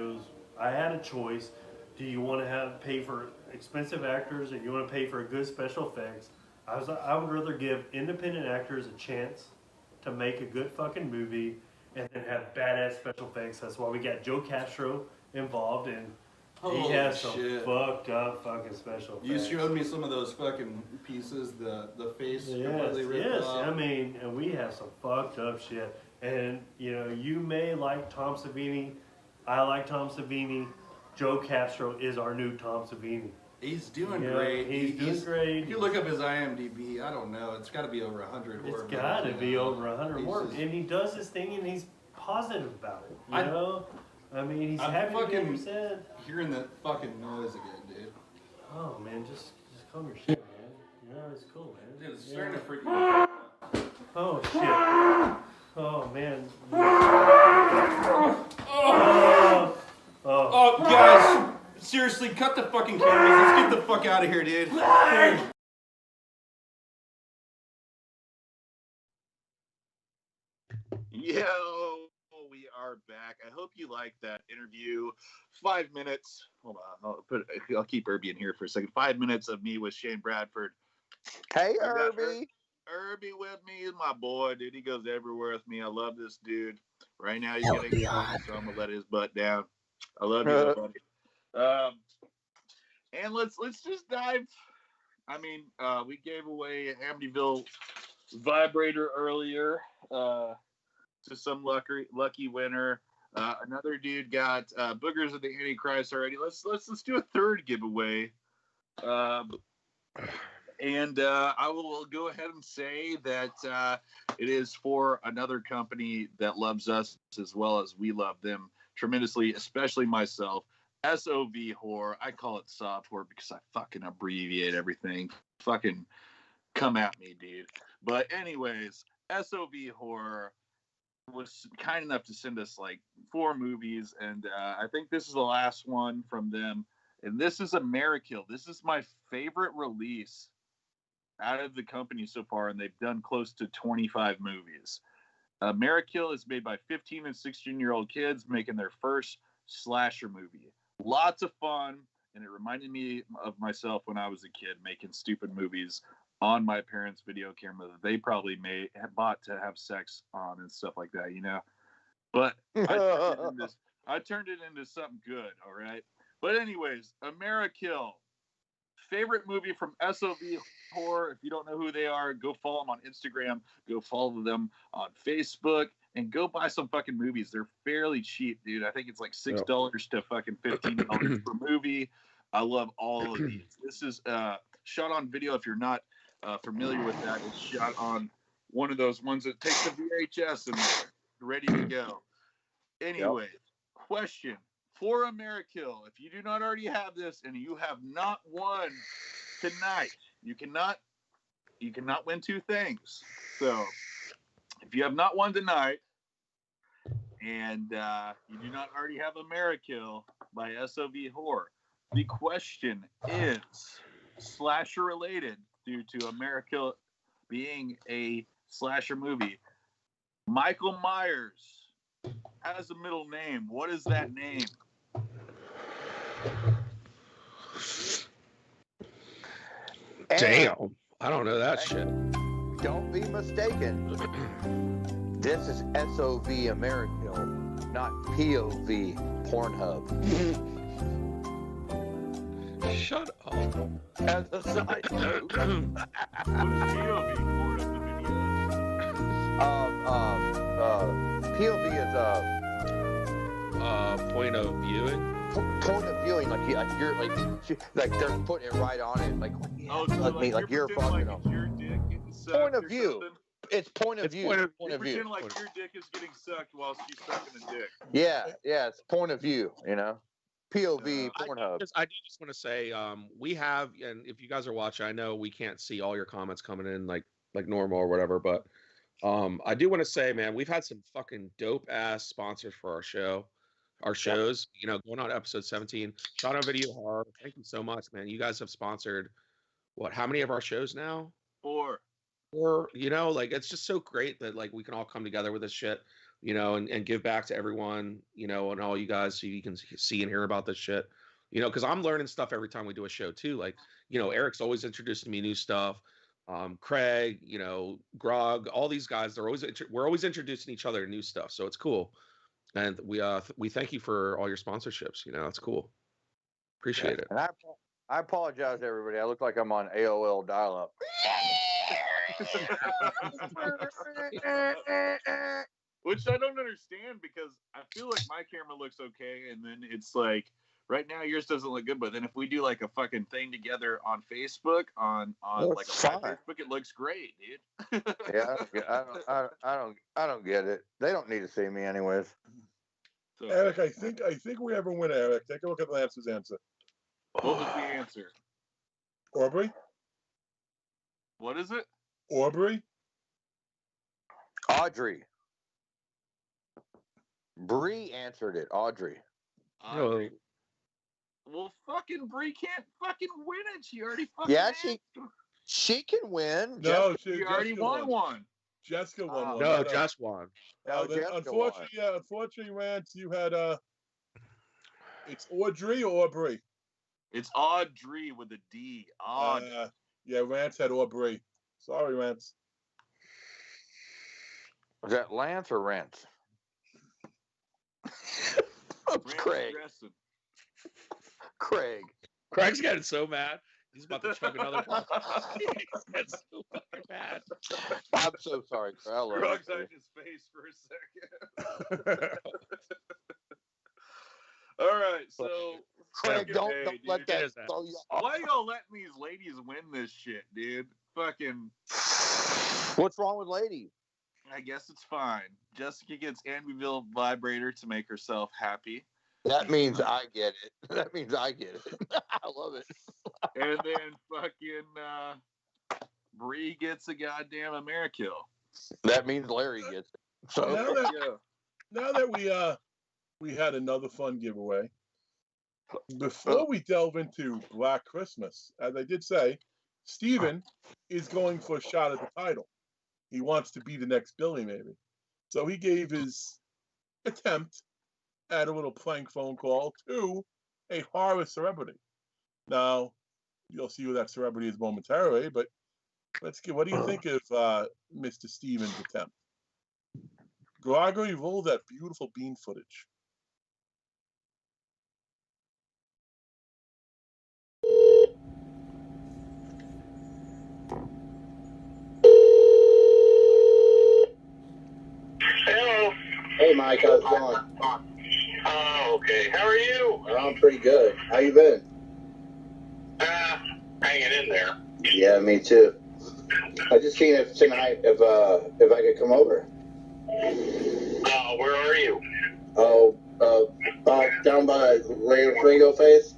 I had a choice. Do you want to pay for expensive actors, or you want to pay for good special effects? I would rather give independent actors a chance to make a good fucking movie and then have badass special effects. That's why we got Joe Castro involved, and he has some fucked up fucking special effects. You showed me some of those fucking pieces, the face completely ripped yes. off. I mean, and we have some fucked up shit. And you know, you may like Tom Savini. I like Tom Savini. Joe Castro is our new Tom Savini. He's doing great. He's doing great. If you look up his IMDb, I don't know, it's got to be over 100. It's got to be over 100 more. And he does his thing, and he's positive about it. You know, I mean, he's happy to be what he said. Hearing that fucking noise again, dude. Oh man, just calm your shit, man. You know, it's cool, man. Dude, it's starting to freak me out. Oh shit. Oh man. Oh, guys, seriously, cut the fucking cameras. Let's get the fuck out of here, dude. Yo, we are back. I hope you liked that interview. 5 minutes. Hold on, I'll keep Irby in here for a second. 5 minutes of me with Shane Bradford. Hey, Irby. Irby with me is my boy, dude. He goes everywhere with me. I love this dude. Right now he's getting excited, so I'm gonna let his butt down. I love you, buddy. And let's just dive. I mean, we gave away a Amityville vibrator earlier to some lucky winner. Another dude got boogers of the Antichrist already. Let's do a third giveaway. And I will go ahead and say that it is for another company that loves us as well as we love them tremendously, especially myself. SOV Horror. I call it soft horror because I fucking abbreviate everything. Fucking come at me, dude. But anyways, SOV Horror was kind enough to send us like 4 movies, and I think this is the last one from them. And this is Amerikill. This is my favorite release out of the company so far, and they've done close to 25 movies. Amerikill is made by 15 and 16-year-old kids making their first slasher movie. Lots of fun, and it reminded me of myself when I was a kid making stupid movies on my parents' video camera that they probably bought to have sex on and stuff like that, you know? But I turned it into something good, all right? But anyways, Amerikill. Favorite movie from SOV Horror. If you don't know who they are, go follow them on Instagram. Go follow them on Facebook. And go buy some fucking movies. They're fairly cheap, dude. I think it's like $6 to fucking $15 per movie. I love all of these. This is shot on video. If you're not familiar with that, it's shot on one of those ones that takes the VHS and ready to go. Anyway, question for Amerikill. If you do not already have this and you have not won tonight, you cannot win 2 things. So if you have not won tonight and you do not already have Amerikill by SOV Horror, the question is slasher related due to Amerikill being a slasher movie. Michael Myers has a middle name. What is that name? Damn. I don't know that shit. Don't be mistaken. This is SOV Amerikill, not POV Pornhub. Shut up. As a side note. POV is point of viewing. Point of viewing, like you're like they're putting it right on it, like you're fucking them. Your dick getting sucked Point of view. It's point of view. Point of view. Pretend like your dick is getting sucked while she's sucking a dick. Yeah, it's point of view. You know, POV Pornhub. I do just want to say, we have, and if you guys are watching, I know we can't see all your comments coming in like normal or whatever, but I do want to say, man, we've had some fucking dope ass sponsors for our show. our shows. You know, going on to episode 17. Shout out Video Horror. Thank you so much, man. You guys have sponsored how many of our shows now? 4. You know, like it's just so great that like we can all come together with this shit, you know, and give back to everyone, you know, and all you guys so you can see and hear about this shit, you know, because I'm learning stuff every time we do a show too. Like, you know, Eric's always introducing me new stuff. Craig, you know, Grog, all these guys, we're always introducing each other to new stuff, so it's cool. And we thank you for all your sponsorships. You know, it's cool. Appreciate it. And I apologize to everybody. I look like I'm on AOL dial-up. Which I don't understand because I feel like my camera looks okay, and then it's like right now yours doesn't look good, but then if we do like a fucking thing together on Facebook on like a live Facebook, it looks great, dude. Yeah, I don't get it. They don't need to see me anyways. So, Eric, I think we have a winner, Eric. Take a look at Lance's answer. what was the answer? Aubrey? What is it? Aubrey? Audrey. Bree answered it. Audrey. Well, fucking Bree can't fucking win it. She already fucking she can win. No, she already won one. Jessica won one. No, Jess won. Unfortunately, Rance, you had it's Audrey or Aubrey? It's Audrey with a D. Yeah, Rance had Aubrey. Sorry, Rance. Was that Lance or Rance? Craig. Craig. Craig's getting so mad. He's about to chug another one. That's so fucking bad. I'm so sorry, Craig. Grog's on his face for a second. All right, so Craig, don't let that throw you off. Why y'all letting these ladies win this shit, dude? Fucking. What's wrong with ladies? I guess it's fine. Jessica gets Anvil vibrator to make herself happy. That means I get it. That means I get it. I love it. And then fucking Bree gets a goddamn Amerikill. That means Larry gets it. So now that we had another fun giveaway. Before we delve into Black Christmas, as I did say, Steven is going for a shot at the title. He wants to be the next Billy, maybe. So he gave his attempt at a little prank phone call to a horror celebrity. Now, you'll see who that celebrity is momentarily, but what do you think of Mr. Steven's attempt? Gregory, roll that beautiful bean footage. Hello. Hey, Mike, how's it going? Oh, okay. How are you? I'm pretty good. How you been? Hanging in there. Yeah, me too. I just seen if tonight if I could come over. Where are you? Oh, down by Lego Face.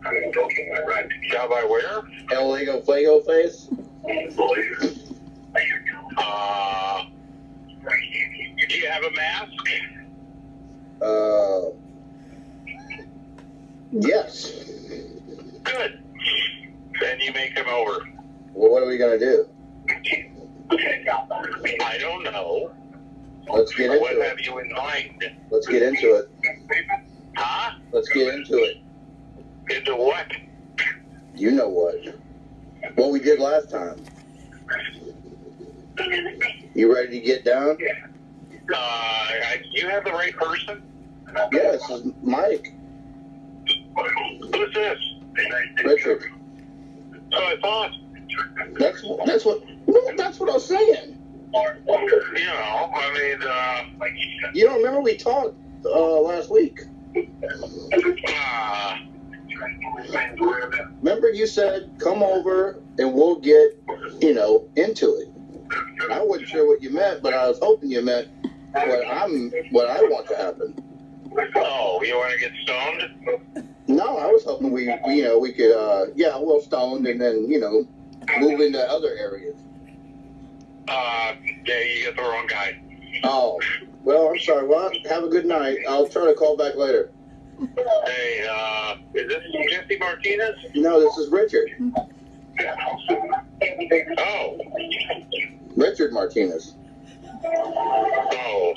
Down by where? El Lego Face. Do you have a mask? Yes. Good. Then you may come over. Well, what are we gonna do? I don't know. Let's get into what it. What have you in mind? Let's get into it. Huh? Let's get into it. Into what? You know what? What we did last time. You ready to get down? You have the right person? Yeah, this is Mike. Who's this? Richard. So I thought. That's what I was saying. You know, I mean, you don't remember we talked last week? Remember you said come over and we'll get into it. I wasn't sure what you meant, but I was hoping you meant what I want to happen. Oh, you want to get stoned? No, I was hoping we could well, stoned and then move into other areas. Yeah, you get the wrong guy. Oh, Well, I'm sorry. Well, have a good night. I'll try to call back later. Hey, is this Jesse Martinez? No, this is Richard. Oh. Richard Martinez. Oh.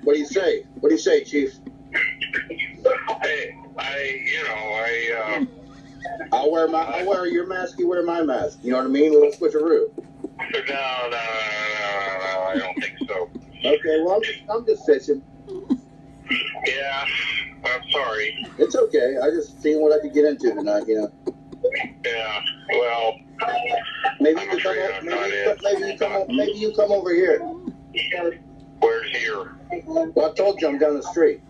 What do you say? What do you say, Chief? Hey, I'll wear your mask. You wear my mask. You know what I mean? We'll switcheroo. No, I don't think so. Okay, well, I'm just fishing. Yeah, I'm sorry. It's okay. I just seen what I could get into tonight, you know. Yeah, well, maybe you come over here. Where's here? Well, I told you I'm down the street.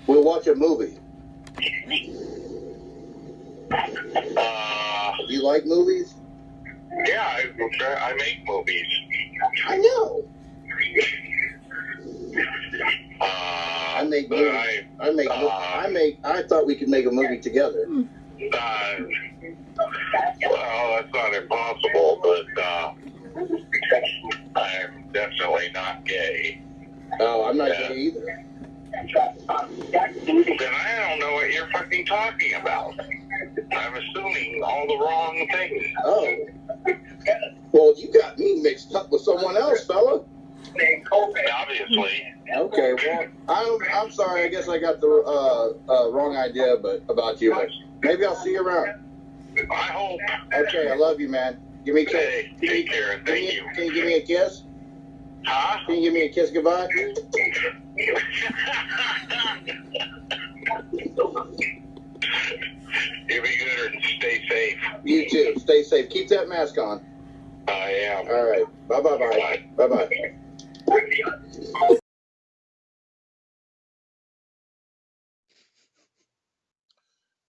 We'll watch a movie. Do you like movies? Yeah, I make movies. I know. I thought we could make a movie together. Well, that's not impossible, but I'm definitely not gay. Oh, I'm not gay either. Then I don't know what you're fucking talking about. I'm assuming all the wrong things. Oh. Well, you got me mixed up with someone else, fella. Obviously. Okay, well, I'm sorry. I guess I got the wrong idea about you, but maybe I'll see you around. I hope. Okay, I love you, man. Give me a kiss. Hey, take care. Thank you. Can you give me a kiss? Huh? Can you give me a kiss goodbye? You be good and stay safe. You too. Stay safe. Keep that mask on. I am. All right. Bye-bye. Bye-bye.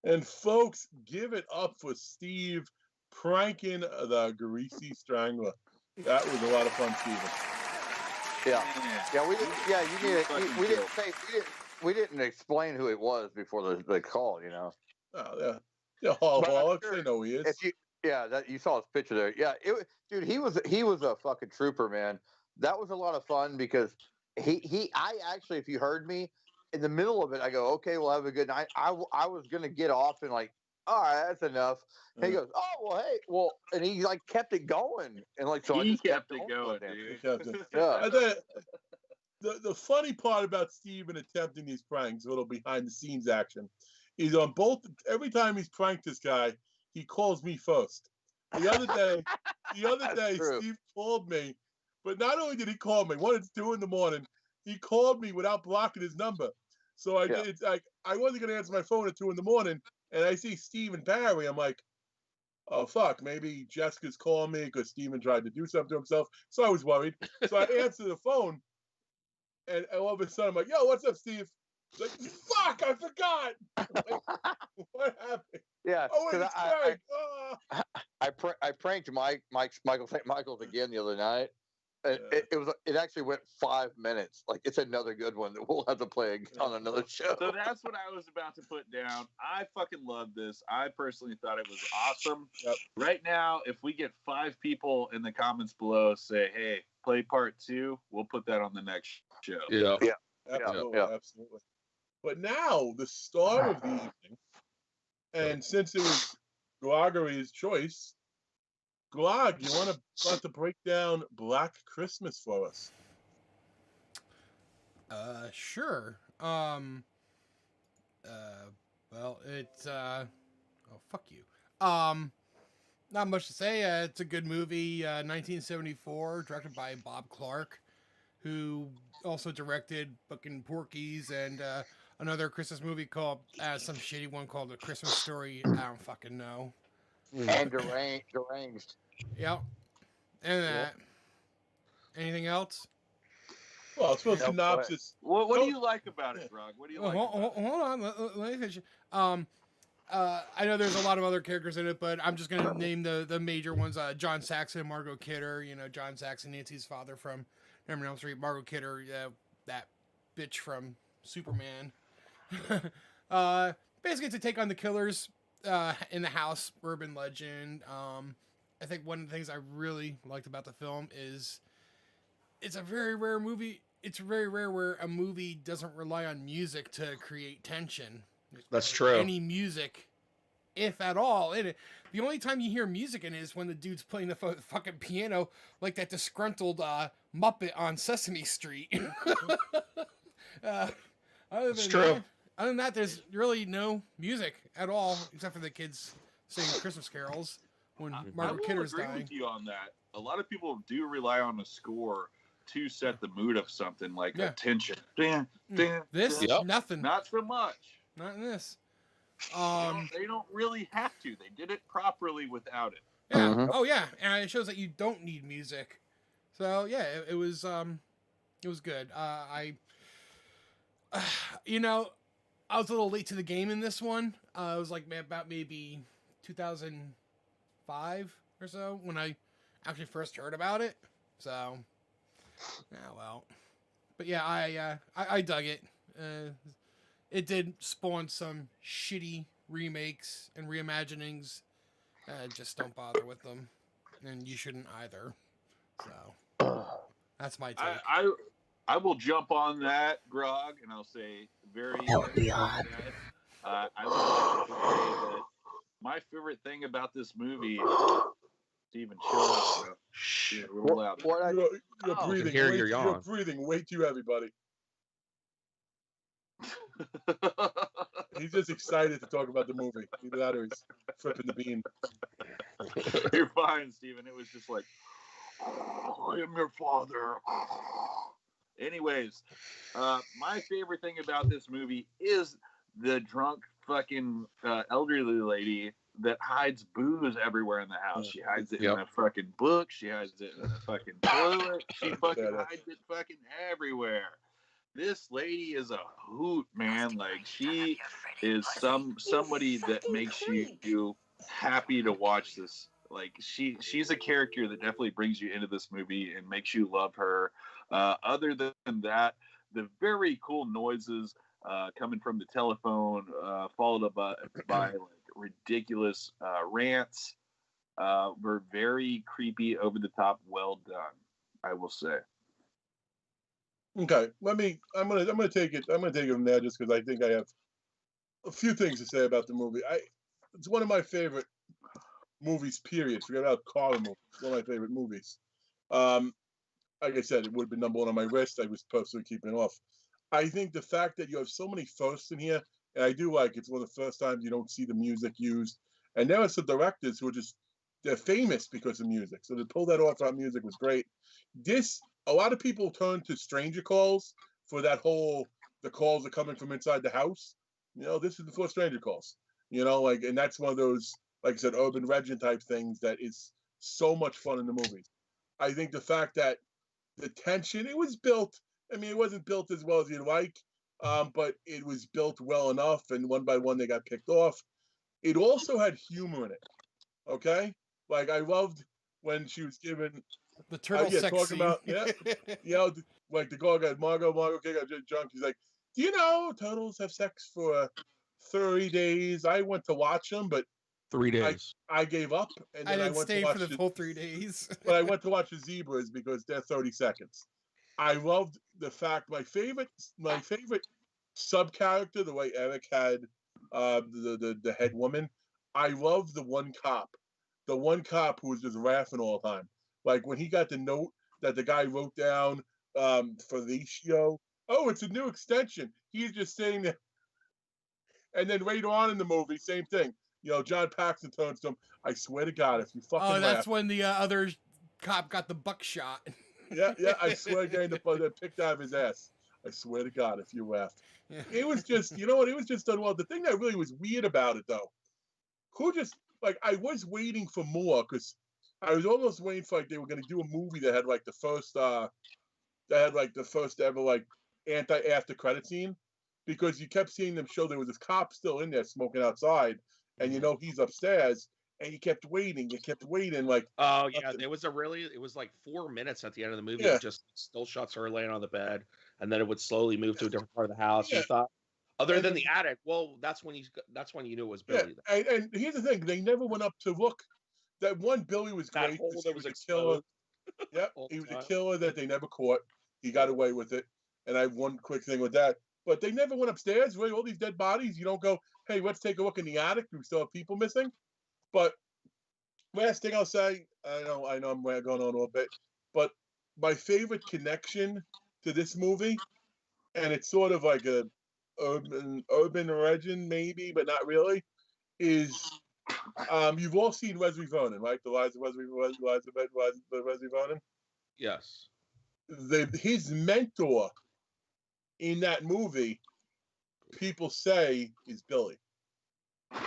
And folks, give it up for Steve pranking the Greasy Strangler. That was a lot of fun, Steven. Yeah, we didn't explain who it was before the call, you know. Oh, yeah, Horrorholics, sure, they know who he is. You saw his picture there. Yeah, dude, he was a fucking trooper, man. That was a lot of fun because I actually, if you heard me in the middle of it, I go, okay, we'll have a good night. I was gonna get off and like, all right, that's enough. And he goes, oh well, hey, well, and he like kept it going, and like so I just kept it going, dude. Yeah. The funny part about Steven attempting these pranks, a little behind the scenes action, is on both. Every time he's pranked this guy, he calls me first. The other day, Steve called me, but not only did he call me, it's 2 a.m. He called me without blocking his number. So it's like I wasn't gonna answer my phone at 2 a.m. and I see Steve and Barry. I'm like, oh fuck, maybe Jessica's calling me because Steven tried to do something to himself. So I was worried. So I answered the phone, and all of a sudden I'm like, yo, what's up, Steve? He's like, fuck, I forgot. Like, what happened? Yeah, oh, wait, it's Craig. I pranked Michael St. Michael's again the other night. It actually went 5 minutes. Like, it's another good one that we'll have to play on another show. So that's what I was about to put down. I fucking love this. I personally thought it was awesome. Yep. Right now, if we get 5 people in the comments below say, hey, play part 2, we'll put that on the next show. Yeah. Absolutely. But now, the star of the evening, and since it was Gregory's choice, Grog, you want to break down Black Christmas for us? Sure. Well, it's oh, fuck you. Not much to say. It's a good movie. 1974, directed by Bob Clark, who also directed fucking Porky's and another Christmas movie called some shitty one called A Christmas Story. I don't fucking know. And deranged. Yep. And that. Anything else? Well, it's supposed to synopsis. What do you like about it, Grog? What do you like? Hold on. Let me finish. I know there's a lot of other characters in it, but I'm just gonna name the major ones. John Saxon, Margot Kidder. You know, John Saxon, Nancy's father from Nightmare on Elm Street. Margot Kidder, that bitch from Superman. Basically, to take on the killers in the house, urban legend. I think one of the things I really liked about the film is it's a very rare movie. It's very rare where a movie doesn't rely on music to create tension. That's true. Any music, if at all, in it. The only time you hear music in it is when the dude's playing the fucking piano, like that disgruntled Muppet on Sesame Street. Other than that, there's really no music at all, except for the kids singing Christmas carols when Margaret Kidder's dying. I will agree with you on that. A lot of people do rely on a score to set the mood of something, like a tension. This nothing. Not so much. Not in this. They don't really have to. They did it properly without it. Yeah. Oh yeah, and it shows that you don't need music. So yeah, it was good. I was a little late to the game in this one. I was like about maybe 2005 or so when I actually first heard about it. So, but yeah, I dug it. It did spawn some shitty remakes and reimaginings. Just don't bother with them, and you shouldn't either. So that's my take. I will jump on that, Grog, and I'll say I would like to say that my favorite thing about this movie. Steven, chill out, bro. Shh. We're loud. You're breathing. You're breathing way too heavy, buddy. He's just excited to talk about the movie. Either that or he's flipping the bean. You're fine, Steven. It was just like, I am your father. Anyways, my favorite thing about this movie is the drunk fucking elderly lady that hides booze everywhere in the house. She hides it in a fucking book. She hides it in a fucking toilet. She fucking hides it fucking everywhere. This lady is a hoot, man. Like, she is somebody that makes you happy to watch this. Like, she's a character that definitely brings you into this movie and makes you love her. Other than that, the very cool noises coming from the telephone, followed up by like ridiculous rants, were very creepy, over the top, well done, I will say. Okay, I'm gonna take it from there just because I think I have a few things to say about the movie. It's one of my favorite movies, period. Forget about horror movies. It's one of my favorite movies. Like I said, it would have been number one on my list. I was purposely keeping it off. I think the fact that you have so many firsts in here, and I do like it's one of the first times you don't see the music used. And there are some directors who are they're famous because of music. So to pull that off without music was great. A lot of people turn to stranger calls for that the calls are coming from inside the house. This is before stranger calls. And that's one of those, like I said, urban legend type things that is so much fun in the movies. I think the fact that the tension, it was built, it wasn't built as well as you'd like, but it was built well enough, and one by one they got picked off. It also had humor in it, okay? Like, I loved when she was given... The turtle sex talking scene. About, like the girl got Margot got drunk. He's like, do you know turtles have sex for 30 days? I went to watch them, but 3 days. I gave up, and then I went stay to watch for the whole 3 days. But I went to watch the zebras because they're 30 seconds. I loved the fact my favorite sub character, the way Eric had the head woman. I love the one cop who was just laughing all the time. Like when he got the note that the guy wrote down Felicio. Oh, it's a new extension. He's just saying that. And then later on in the movie, same thing. John Paxton turns to him, I swear to God, if you fucking laugh. That's when the other cop got the buckshot. Yeah, I swear to God, that picked out of his ass. I swear to God, if you laughed. Yeah. It was just, it was just done well. The thing that really was weird about it, though, I was waiting for more, because I was almost waiting for, they were going to do a movie that had, the first ever, after credit scene, because you kept seeing them show there was this cop still in there smoking outside, and he's upstairs, and you kept waiting, like... Oh, yeah, it was like 4 minutes at the end of the movie, of just still shots her laying on the bed, and then it would slowly move to a different part of the house. Yeah. You thought, Other than the attic, well, that's when you knew it was Billy. Yeah, and here's the thing: they never went up to look. That one Billy was That great. hole He that was was a killer. Yep, all he the was a time. killer that they never caught. He got away with it. And I have one quick thing with that. But they never went upstairs. Really, all these dead bodies. You don't go, hey, let's take a look in the attic. Do we still have people missing? But last thing I'll say, I know I'm going on a little bit, but my favorite connection to this movie, and it's sort of like a urban legend maybe, but not really, is you've all seen Wesley Vernon, right? The Lives of Wesley Vernon. Yes. His mentor in that movie, people say, is Billy.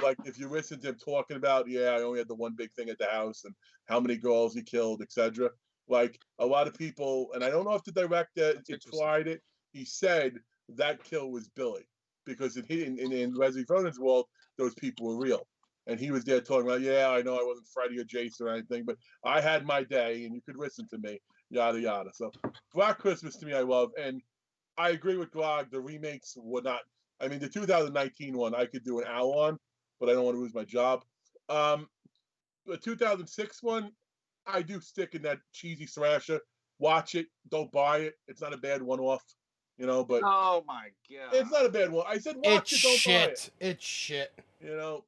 Like, if you listen to him talking about, yeah, I only had the one big thing at the house and how many girls he killed, etc. Like, a lot of people, and I don't know if the director implied it, he said that kill was Billy. Because in Wesley Vernon's world, those people were real. And he was there talking about, yeah, I know I wasn't Freddy or Jason or anything, but I had my day and you could listen to me, yada, yada. So, Black Christmas to me, I love. And I agree with Grog. The remakes were not. I mean, the 2019 one I could do an hour on, but I don't want to lose my job. The 2006 one, I do stick in that cheesy slasher. Watch it, don't buy it. It's not a bad one-off, But oh my god, it's not a bad one. I said watch it, don't buy it. It's shit. You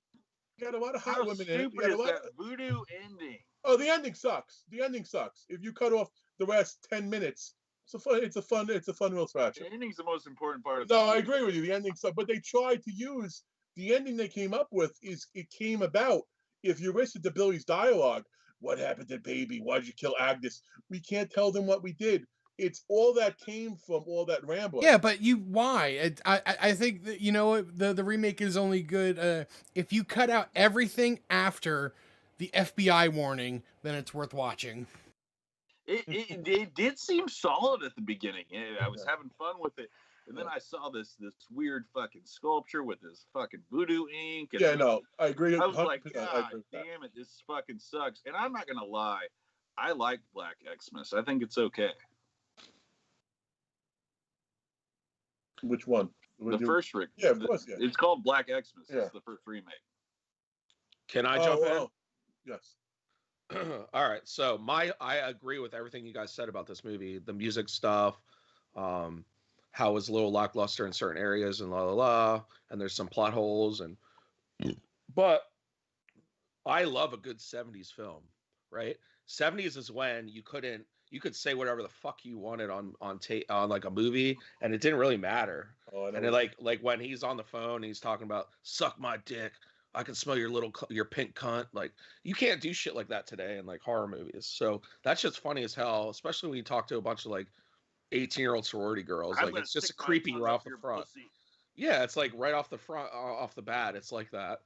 got a lot of hot how women in it. stupid is that voodoo ending? Oh, the ending sucks. The ending sucks. If you cut off the last 10 minutes. It's a fun real slasher. The ending's the most important part of No, I agree with you. The ending sucks, but they tried to use the ending they came up with. It came about if you listen to Billy's dialogue. What happened to baby? Why'd you kill Agnes? We can't tell them what we did. It's all that came from all that rambling. Yeah, but why? I think that, the remake is only good if you cut out everything after the FBI warning, then it's worth watching. It did seem solid at the beginning. I was having fun with it, and then I saw this weird fucking sculpture with this fucking voodoo ink. And I agree. I was like, God damn it, this fucking sucks. And I'm not gonna lie, I like Black Xmas. I think it's okay. Which one? The first remake. Yeah, of course. Yeah. It's called Black Xmas. Yeah. It's the first remake. Can I jump in? Yes. All right. So I agree with everything you guys said about this movie. The music stuff, how it was a little lackluster in certain areas and and there's some plot holes but I love a good 70s film, right? 70s is when you could say whatever the fuck you wanted on like a movie and it didn't really matter. And it, like when he's on the phone and he's talking about suck my dick, I can smell your pink cunt. Like, you can't do shit like that today in like horror movies. So that's just funny as hell, especially when you talk to a bunch of like 18-year-old sorority girls. Like, it's just creepy right off the front. Pussy. Yeah, it's like right off the front, off the bat, it's like that.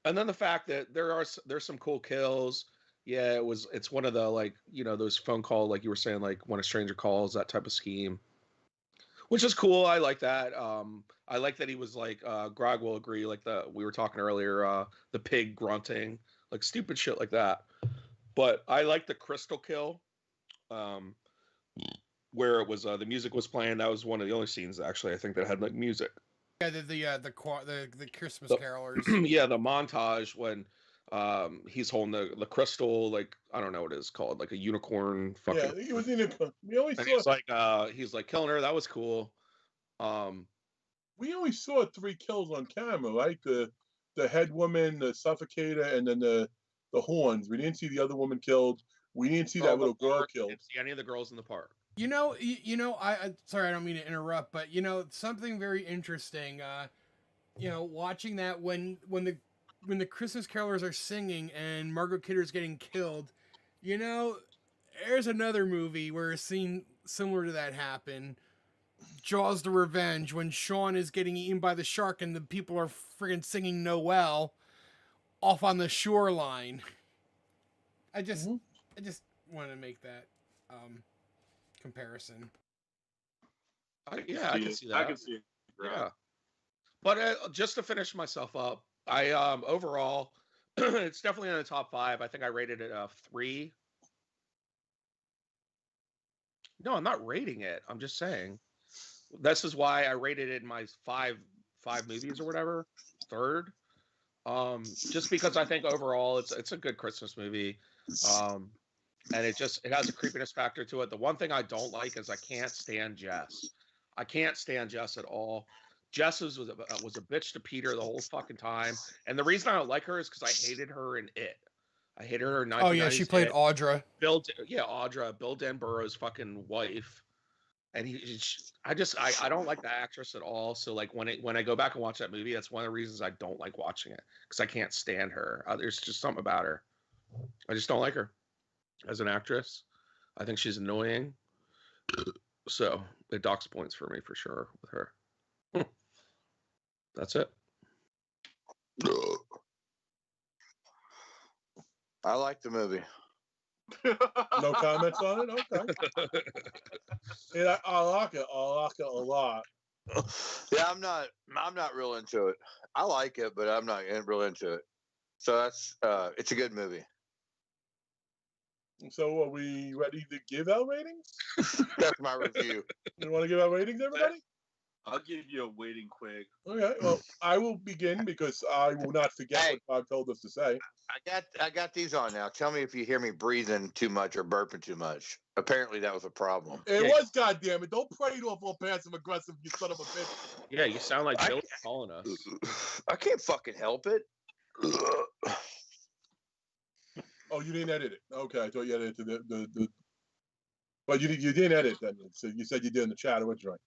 And then the fact that there's some cool kills. Yeah, it's one of the like, those phone call, like you were saying, like when a stranger calls, that type of scheme. Which is cool. I like that. I like that he was like, Grog will agree, like we were talking earlier, the pig grunting, like stupid shit like that. But I like the crystal kill, where it was the music was playing. That was one of the only scenes actually I think that had like music. Yeah, the Christmas carolers. Yeah, the montage when he's holding the crystal, like I don't know what it's called, like a unicorn. Fucking. Yeah, he was in it. We always saw. He's like killing her. That was cool. We only saw 3 kills on camera, right? The head woman, the suffocator, and then the horns. We didn't see the other woman killed. We didn't see that little girl killed. Didn't see any of the girls in the park. I sorry, I don't mean to interrupt, but something very interesting. Watching that when the Christmas carolers are singing and Margot Kidder's getting killed, there's another movie where a scene similar to that happened. Jaws the Revenge, when Sean is getting eaten by the shark and the people are friggin' singing Noel off on the shoreline. I just wanted to make that comparison. I can see that. I can see it. Yeah. But just to finish myself up, I overall, it's definitely in the top 5. I think I rated it 3. No, I'm not rating it. I'm just saying. This is why I rated it in my 5 movies or whatever, third. Just because I think overall it's a good Christmas movie. And it has a creepiness factor to it. The one thing I don't like is I can't stand Jess. I can't stand Jess at all. Jess was a bitch to Peter the whole fucking time. And the reason I don't like her is because I hated her in It. I hated her in 1990s. Oh yeah, she played Audra. Audra, Bill Denborough's fucking wife. And I don't like the actress at all. So like when I go back and watch that movie, that's one of the reasons I don't like watching it, because I can't stand her. There's just something about her. I just don't like her as an actress. I think she's annoying. So it docks points for me for sure with her. That's it. I like the movie. No comments on it? Okay. Yeah, I like it. I like it a lot. Yeah, I'm not real into it. I like it, but I'm not real into it. So that's it's a good movie. So are we ready to give our ratings? That's my review. You want to give our ratings, everybody? I'll give you a waiting quick. Okay, well, I will begin because I will not forget what Bob told us to say. I got these on now. Tell me if you hear me breathing too much or burping too much. Apparently that was a problem. It was, goddammit. Don't play it off all passive aggressive, you son of a bitch. Yeah, you sound like Bill calling us. I can't fucking help it. Oh, you didn't edit it. Okay, I thought you edited the but you didn't edit then. So you said you did in the chat. What's right?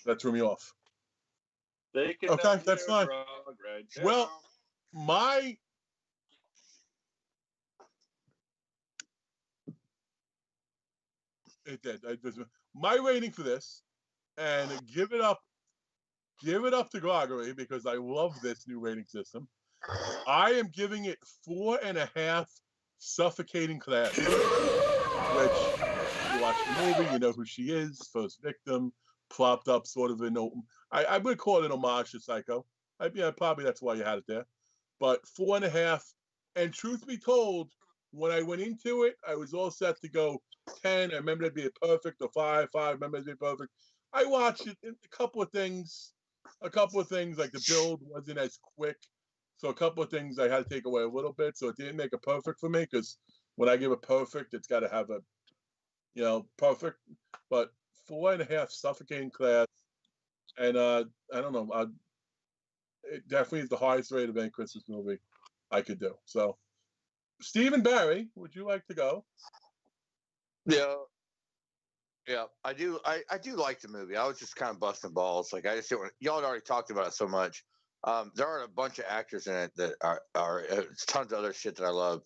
That threw me off. Okay, that's fine. Well, it did. My rating for this, and give it up to Gregory because I love this new rating system. I am giving it 4.5 suffocating classes, which you watch the movie, you know who she is, first victim, propped up sort of in, I would call it an homage to Psycho. Probably that's why you had it there. But 4.5, and truth be told, when I went into it, I was all set to go 10. I remember it'd be a perfect, or 5. I remember it'd be perfect. I watched it, a couple of things like the build wasn't as quick. So a couple of things I had to take away a little bit. So it didn't make a perfect for me, because when I give a perfect, it's got to have a, perfect. But 4.5 suffocating class. And I don't know. It definitely is the highest rate of any Christmas movie I could do. So, Stephen Barry, would you like to go? Yeah, I do. I do like the movie. I was just kind of busting balls. Like I just didn't. Y'all had already talked about it so much. There are a bunch of actors in it that are tons of other shit that I love,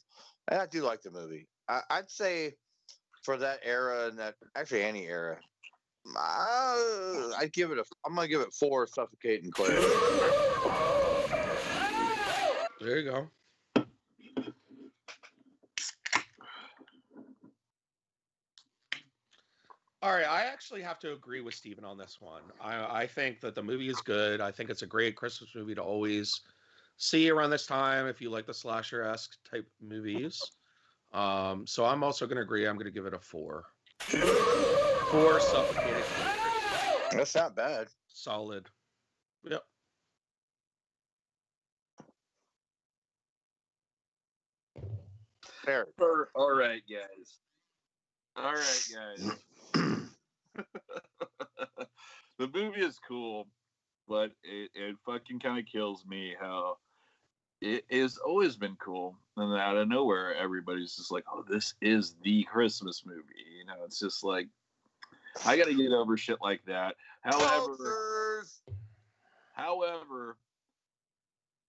and I do like the movie. I'd say for that era and that actually any era, I'd give it I'm gonna give it 4 suffocating class. There you go. All right, I actually have to agree with Steven on this one. I think that the movie is good. I think it's a great Christmas movie to always see around this time if you like the slasher-esque type movies. So I'm also going to agree. I'm going to give it a 4. 4 suffocating. That's not bad. Solid. Yep. Fair. All right, guys. The movie is cool, but it fucking kind of kills me how it has always been cool, and out of nowhere everybody's just like, oh, this is the Christmas movie. It's just like, I gotta get over shit like that. However,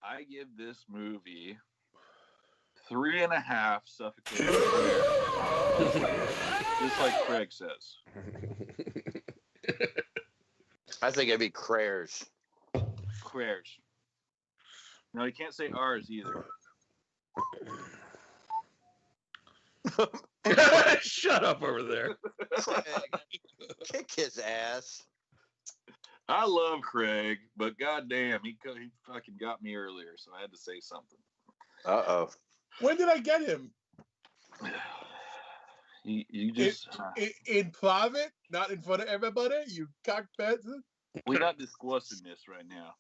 I give this movie 3.5 suffocating just like Craig says. I think it'd be Crairs. No, you can't say ours either. Shut up over there. Kick his ass. I love Craig, but goddamn, he fucking got me earlier, so I had to say something. Uh-oh. When did I get him? You just in private, not in front of everybody. You cock bastard. We're not discussing this right now.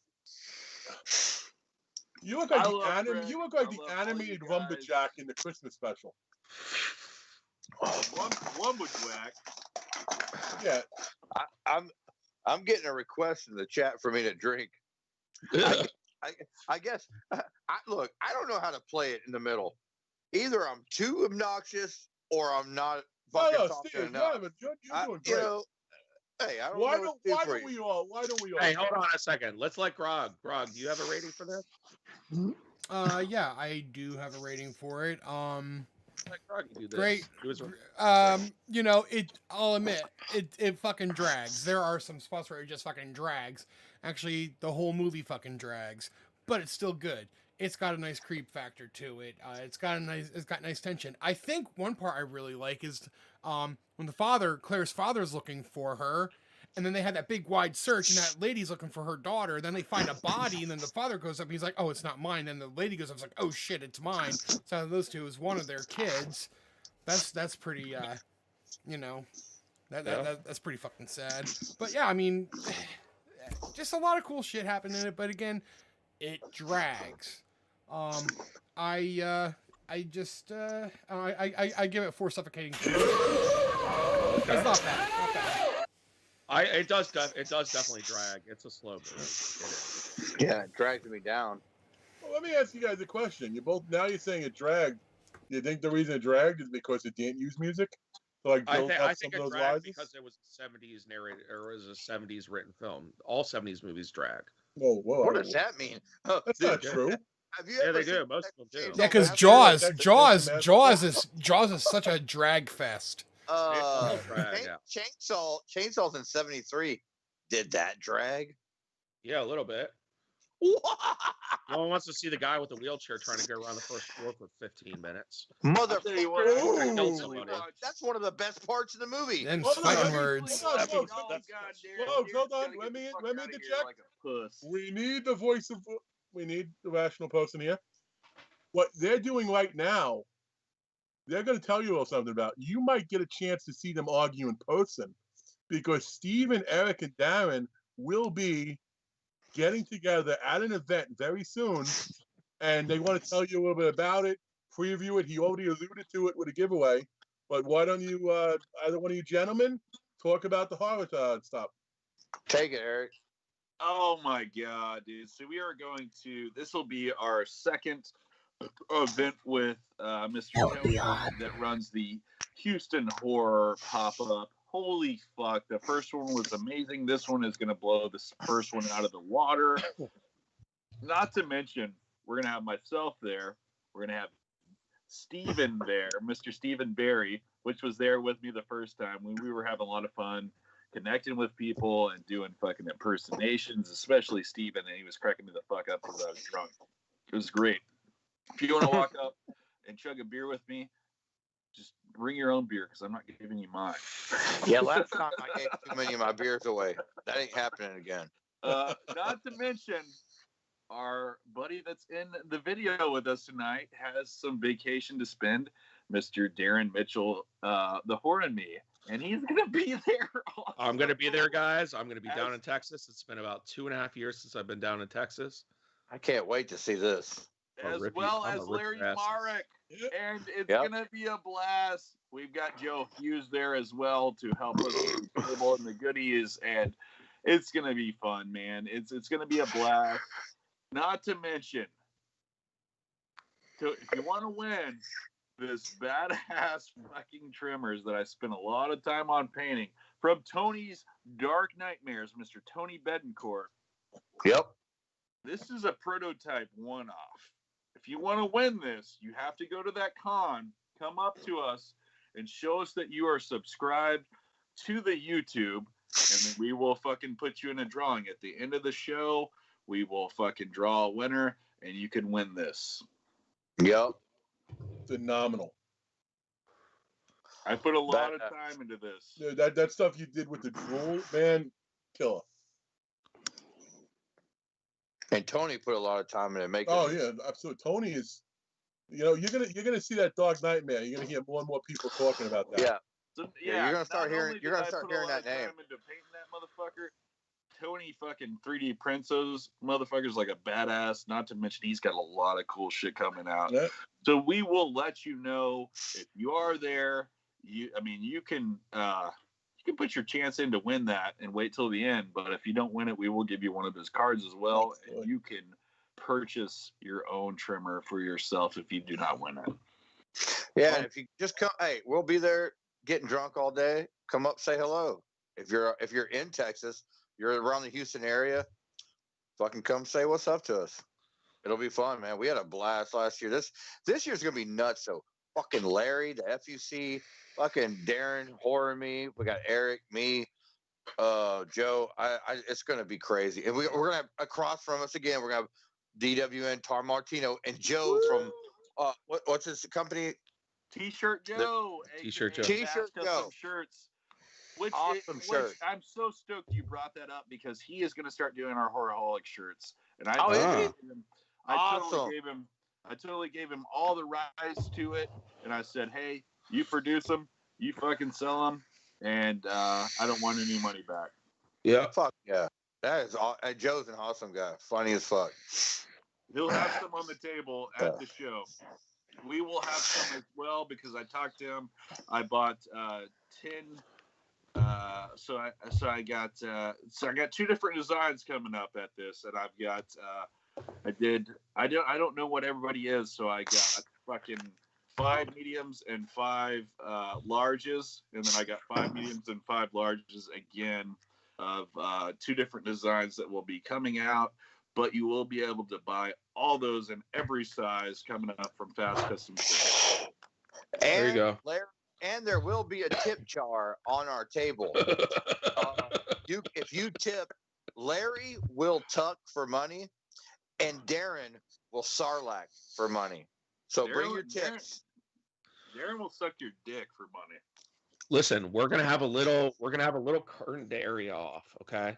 You look like the animated lumberjack in the Christmas special. Lumberjack. Yeah. I'm getting a request in the chat for me to drink. I guess. Look, I don't know how to play it in the middle. Either I'm too obnoxious or I'm not fucking talking Steve, enough. You're doing great. Hey, I don't why know. don't we all? Hey, hold on a second. Let's let Grog. Grog, do you have a rating for this? Yeah, I do have a rating for it. Let Grog do this. Great. I'll admit, it fucking drags. There are some spots where it just fucking drags. Actually, the whole movie fucking drags, but it's still good. It's got a nice creep factor to it. It's got nice tension. I think one part I really like is when Claire's father's looking for her, and then they had that big wide search, and that lady's looking for her daughter. Then they find a body, and then the father goes up, and he's like, "Oh, it's not mine." And the lady goes up, and is like, "Oh shit, it's mine." So out of those two, is one of their kids. That's pretty, that's pretty fucking sad. But yeah, I mean, just a lot of cool shit happened in it. But again, it drags. I give it 4 suffocating. It's not bad. It does definitely drag. It's a slow burn. Yeah, it drags me down. Well, let me ask you guys a question. You're saying it dragged. Do you think the reason it dragged is because it didn't use music? So like I think it dragged because it was a 70s narrated, or it was a 70s written film. All 70s movies drag. Whoa. What does that mean? That's not true. Have you ever they do. Most of them do. Yeah, because Jaws is such a drag fest. Chainsaws in '73. Did that drag? Yeah, a little bit. No one wants to see the guy with the wheelchair trying to go around the first floor for 15 minutes. Motherfucker! That's one of the best parts of the movie. And fighting words. Folks, hold on. Let me interject. We need the voice of. We need the rational person here. What they're doing right now, they're going to tell you all something about. You might get a chance to see them argue in person, because Steve and Eric and Darren will be getting together at an event very soon, and they want to tell you a little bit about it, preview it. He already alluded to it with a giveaway, but why don't you, either one of you gentlemen, talk about the horror stuff? Take it, Eric. Oh my God, dude. So we are going to, this will be our second event with Mr. Tony that runs the Houston Horror Pop-Up. Holy fuck. The first one was amazing. This one is going to blow this first one out of the water. Not to mention, we're going to have myself there. We're going to have Steven there, Mr. Stephen Barry, which was there with me the first time when we were having a lot of fun connecting with people and doing fucking impersonations, especially Steven, and he was cracking me the fuck up because I was drunk. It was great. If you want to walk up and chug a beer with me, just bring your own beer because I'm not giving you mine. Yeah, last time I gave too many of my beers away. That ain't happening again. Not to mention, our buddy that's in the video with us tonight has some vacation to spend, Mr. Darren Mitchell, the Horror and Me. And he's going to be there. I'm going to be there, guys. I'm going to be down in Texas. It's been about 2.5 years since I've been down in Texas. I can't wait to see this. As well as Larry Marek. And it's going to be a blast. We've got Joe Hughes there as well to help us with the table and the goodies. And it's going to be fun, man. It's going to be a blast. Not to mention, if you want to win this badass fucking trimmers that I spent a lot of time on painting from Tony's Dark Nightmares, Mr. Tony Bedencourt. Yep. This is a prototype one-off. If you want to win this, you have to go to that con, come up to us, and show us that you are subscribed to the YouTube, and then we will fucking put you in a drawing. At the end of the show, we will fucking draw a winner, and you can win this. Yep. Phenomenal. I put a lot of time into this. Dude, that stuff you did with the drool, man, killer. And Tony put a lot of time in it making. Oh yeah, absolutely. Tony is, you're gonna see that Dark Nightmare. You're gonna hear more and more people talking about that. Yeah. So, you're gonna start hearing. You're gonna start hearing that name. Into painting that motherfucker. Tony fucking 3D prints those motherfuckers like a badass. Not to mention he's got a lot of cool shit coming out. Yep. So we will let you know if you are there. You can put your chance in to win that and wait till the end. But if you don't win it, we will give you one of his cards as well. And you can purchase your own trimmer for yourself if you do not win it. Yeah, and if you just come, hey, we'll be there getting drunk all day. Come up, say hello. If you're in Texas, you're around the Houston area, fucking come say what's up to us. It'll be fun, man. We had a blast last year. This year's gonna be nuts. So fucking Larry, the F.U.C, fucking Darren, Horror Me. We got Eric, me, Joe. It's gonna be crazy. And we're gonna have across from us again. We're gonna have DWN Tar Martino and Joe from what's his company? T-shirt Joe. T-shirt Joe. T-shirt Joe. Shirts. Which shirt. I'm so stoked you brought that up because he is going to start doing our Horrorholics shirts, and I totally gave him all the rights to it, and I said, hey, you produce them, you fucking sell them, and I don't want any money back. Yeah, fuck yeah, that is. Joe's an awesome guy, funny as fuck. He'll have some on the table at the show. We will have some as well because I talked to him. I bought 10. So I got 2 different designs coming up at this, and I've got I don't know what everybody is, so I got fucking 5 mediums and 5 larges, and then I got 5 mediums and 5 larges again of 2 different designs that will be coming out. But you will be able to buy all those in every size coming up from Fast Custom. There you go. And there will be a tip jar on our table. If you tip, Larry will tuck for money, and Darren will sarlacc for money. So bring your tips. Darren will suck your dick for money. Listen, we're gonna have a little curtained area off, okay?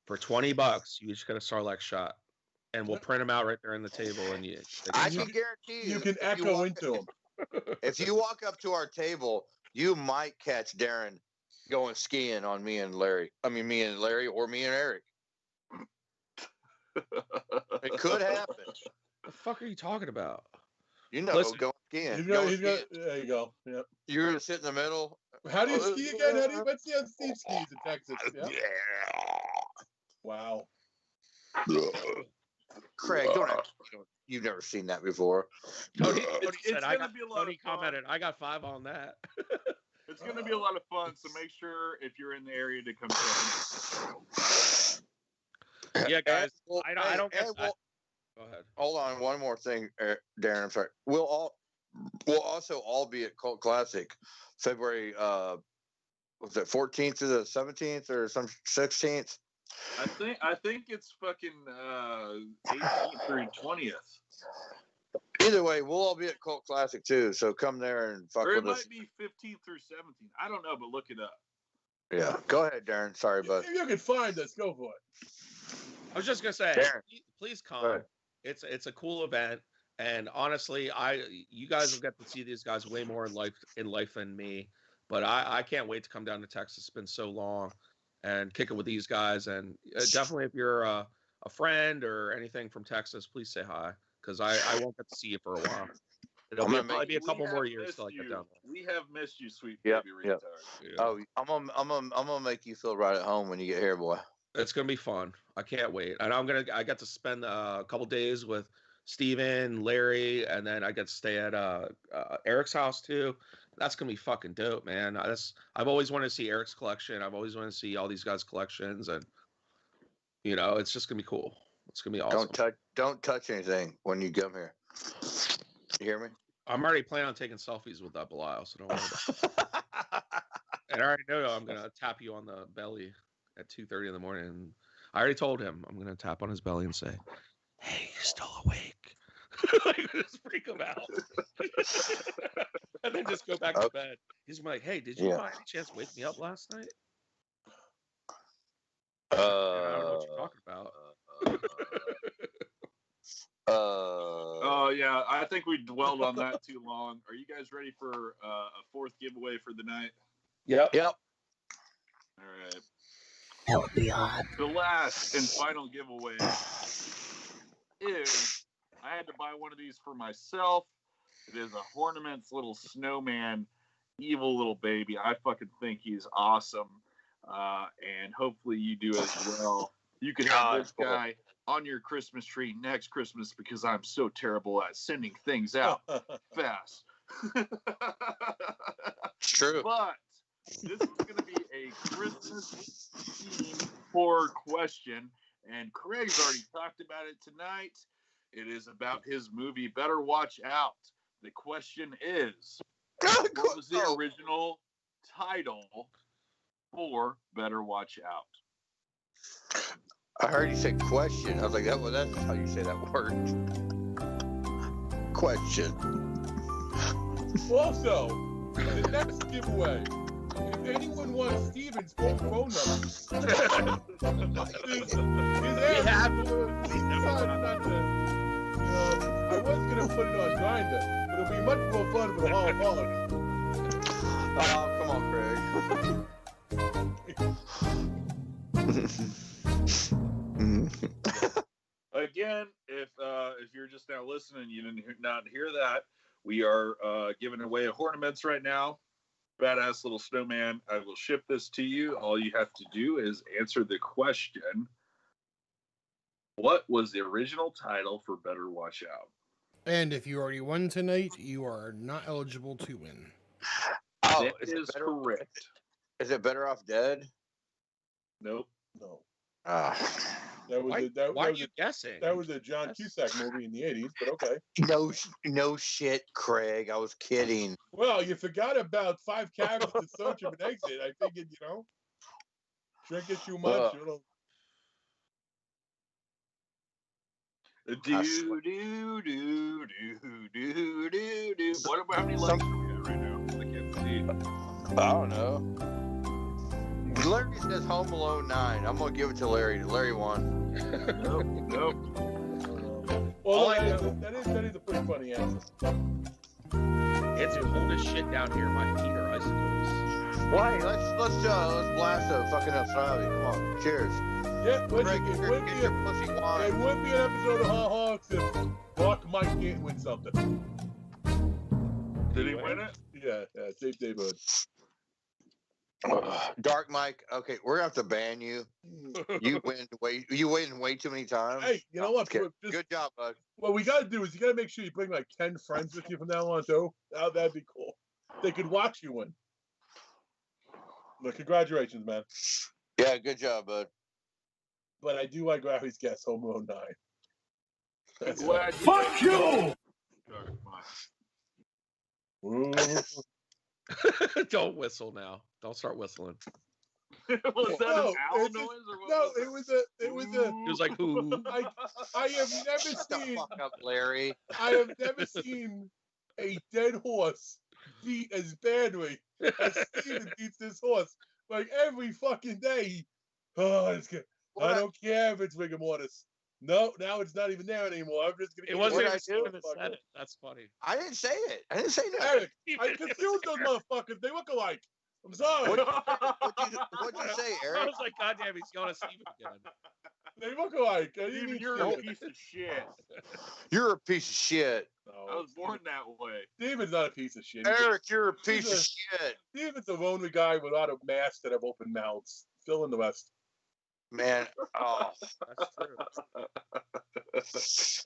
For $20, you just get a sarlacc shot, and we'll print them out right there on the table. And I can guarantee you can echo into them. If you walk up to our table, you might catch Darren going skiing on me and Larry. I mean, me and Larry, or me and Eric. It could happen. The fuck are you talking about? You know, going skiing. There you go. Yep. You're gonna sit in the middle. How do you ski again? Let's see how Steve skis in Texas. Yep. Yeah. Wow. Craig, you've never seen that before. Tony commented, I got 5 on that. It's going to be a lot of fun, so make sure if you're in the area to come down. Yeah, guys. I don't get that. Go ahead. Hold on, one more thing, Darren. I'm sorry. We'll also all be at Cult Classic, February. Was it 14th to the 17th or some 16th? I think it's fucking 18th through 20th. Either way, we'll all be at Cult Classic too. So come there and fuck with us. Or it might be 15th through 17th. I don't know, but look it up. Yeah, go ahead, Darren. Sorry, bud. If you can find us, go for it. I was just gonna say, Darren, please come. It's a cool event, and honestly, you guys will get to see these guys way more in life than me. But I can't wait to come down to Texas. It's been so long, and kick it with these guys. And definitely, if you're a friend or anything from Texas, please say hi, because I won't get to see you for a while. It'll probably be a couple more years till I get down there. We have missed you, sweet baby retard. Yeah. Oh, I'm gonna make you feel right at home when you get here, boy. It's gonna be fun. I can't wait. And I got to spend a couple days with Steven, Larry, and then I get to stay at Eric's house too. That's gonna be fucking dope, man. I've always wanted to see Eric's collection. I've always wanted to see all these guys' collections, and it's just gonna be cool. It's gonna be awesome. Don't touch anything when you come here. You hear me? I'm already planning on taking selfies with that Belial, so don't worry about it. And I already know I'm gonna tap you on the belly at 2:30 in the morning. And I already told him I'm gonna tap on his belly and say, "Hey, you still awake?" Like, just freak him out, and then just go back to bed. He's like, "Hey, did you by any chance wake me up last night?" I don't know what you're talking about. Oh yeah, I think we dwelled on that too long. Are you guys ready for a 4th giveaway for the night? Yep. All right. That would be odd. The last and final giveaway is I had to buy one of these for myself. It is a Hornaments little snowman, evil little baby. I fucking think he's awesome. And hopefully you do as well. You can have this guy on your Christmas tree next Christmas because I'm so terrible at sending things out fast. It's true. But this is going to be a Christmas-themed horror question, and Craig's already talked about it tonight. It is about his movie Better Watch Out. The question is, what was the original title for Better Watch Out? I heard you say question. I was like, that's how you say that word. Question. Also, the next giveaway. If anyone wants Steven's phone number, his I was gonna put it on Grindr, but it'll be much more fun with Horrorholics. Oh, come on, Craig. Again, if you're just now listening, you didn't not hear that. We are giving away a Hornaments right now. Badass little snowman. I will ship this to you. All you have to do is answer the question. What was the original title for Better Watch Out? And if you already won tonight, you are not eligible to win. Oh, that is correct. Is it Better Off Dead? Nope. No. That was why are you guessing? That was a John Cusack movie in the 80s, but okay. No shit, Craig. I was kidding. Well, you forgot about 5 characters in search of an exit. I figured, drink it too much. Do. What about how many likes do we got right now? I can't see. I don't know. Larry says Home Alone 9. I'm gonna give it to Larry. Larry won. Nope. Well, that is a pretty funny answer. It's cold as shit down here. My feet are icicles. Well, hey, let's blast a fucking Australia. Come on, cheers. Yeah, Craig, it would be an episode of Horrorholics if Dark Mike can't win something. Did he win it? Yeah, Dave Hood. Dark Mike. Okay, we're gonna have to ban you. You win way too many times. Hey, you know what? Good job, bud. What we gotta do is you gotta make sure you bring like 10 friends with you from now on too. Oh, that'd be cool. They could watch you win. But congratulations, man. Yeah, good job, bud. But I do like Larry's guess, Home Alone 9. Fuck you! Don't whistle now. Don't start whistling. Was that an owl noise or what? No, it was a. It was like, ooh. I have never Shut seen. the fuck up, Larry. I have never seen a dead horse beat as badly as Steven beats this horse. Like every fucking day. Oh, it's good. I don't care if it's rigor mortis. No, now it's not even there anymore. I'm just gonna. It wasn't Steven that said it. That's funny. I didn't say it. I didn't say that. Eric, I confused those motherfuckers. They look alike. I'm sorry. What'd you say, Eric? I was like, God damn, he's going to Steven again. They look alike. You're a piece of shit. You're a piece of shit. I was born that way. Steven's not a piece of shit. Eric, you're a piece of shit. Steven's a lonely guy with a lot of masks that have open mouths. Still in the West. Man, oh. That's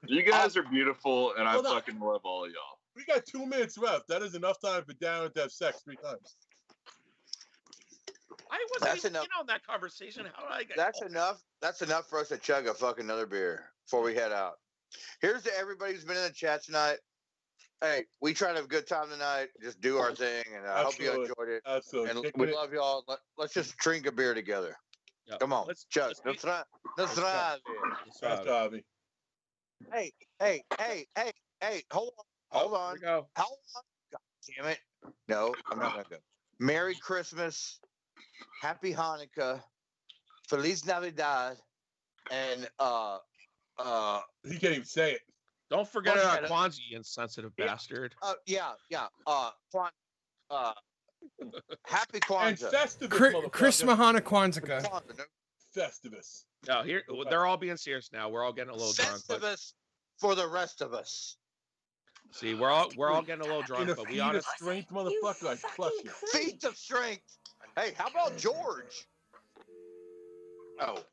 true. You guys are beautiful, and I fucking love all of y'all. We got 2 minutes left. That is enough time for Darren to have sex 3 times. I wasn't even in on that conversation. How did I get? That's enough. That's enough for us to chug a fucking another beer before we head out. Here's to everybody who's been in the chat tonight. Hey, we tried to have a good time tonight. Just do our thing, and I hope you enjoyed it. Absolutely. And we love y'all. Let's just drink a beer together. Yep. Come on, chug. Let's try. Hey, hold on. Go. How long? God damn it. No, I'm not going to go. Merry Christmas. Happy Hanukkah. Feliz Navidad. And, he can't even say it. Don't forget about Kwanzaa, you insensitive bastard. Yeah. Happy And Kwanzaa. Festivus, Chris Mahana Kwanzaa. Festivus. No, here they're all being serious now. We're all getting a little drunk. Festivus for the rest of us. See, we're all getting a little drunk, In a but we feat of honestly, strength, motherfucker, I crush you. Feats of strength. Hey, how about George? Oh.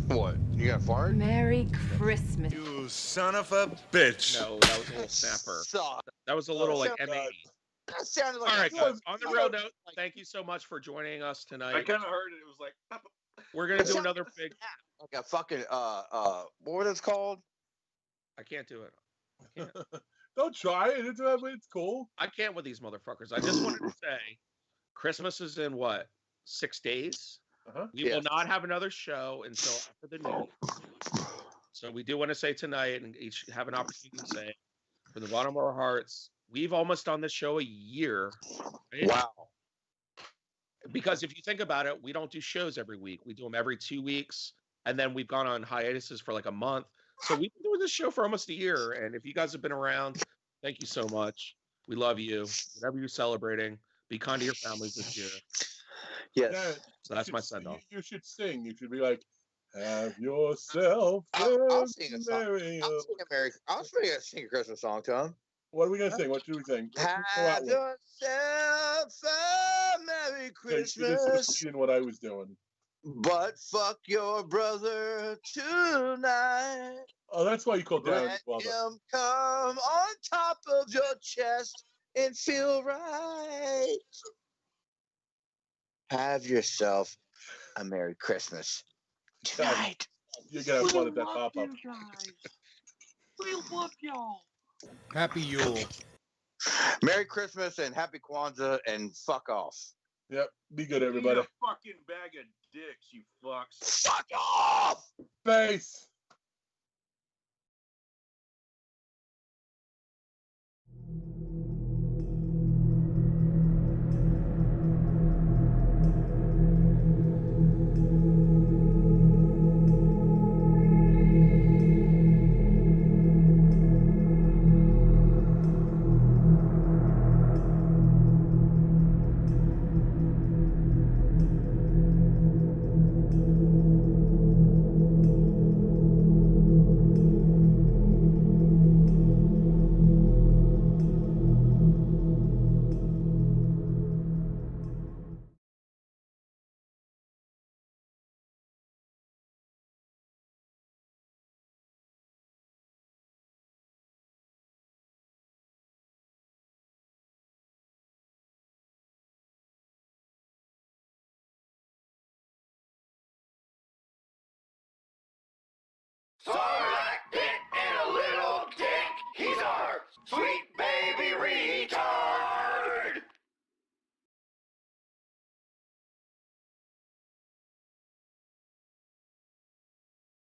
What? You got fired? Merry Christmas. You son of a bitch. no, that was a little snapper. That was a little like M80. That sounded like All right, a guys. On the real note, thank you so much for joining us tonight. I kind of heard it. It was like. We're gonna do another big. Like a fucking what is it called? I can't do it. Don't try it. It's cool. I can't with these motherfuckers. I just wanted to say, Christmas is in what, 6 days? We will not have another show until after the New Year. So we do want to say tonight, and each have an opportunity to say, from the bottom of our hearts, we've almost done this show a year. Right? Wow. Because if you think about it, we don't do shows every week. We do them every 2 weeks, and then we've gone on hiatuses for like a month. So we've been doing this show for almost a year, and if you guys have been around, thank you so much. We love you. Whatever you're celebrating, be kind to your families this year. Yes. Yeah, So that's my send-off. You should sing. You should be like, "Have yourself I'll sing a song. merry." I'll sing a Christmas song to him. What are we gonna sing? What should we sing? Have yourself a Merry Christmas. This was cheating what I was doing. But fuck your brother tonight. Oh, that's why you called down. Let him come on top of your chest and feel right. Have yourself a Merry Christmas tonight. You're gonna have fun at that pop-up. We love y'all. Happy Yule. Merry Christmas and Happy Kwanzaa and fuck off. Yep. Be good, everybody. Eat a fucking bag of dicks, you fucks. Fuck off! Face. Sorry!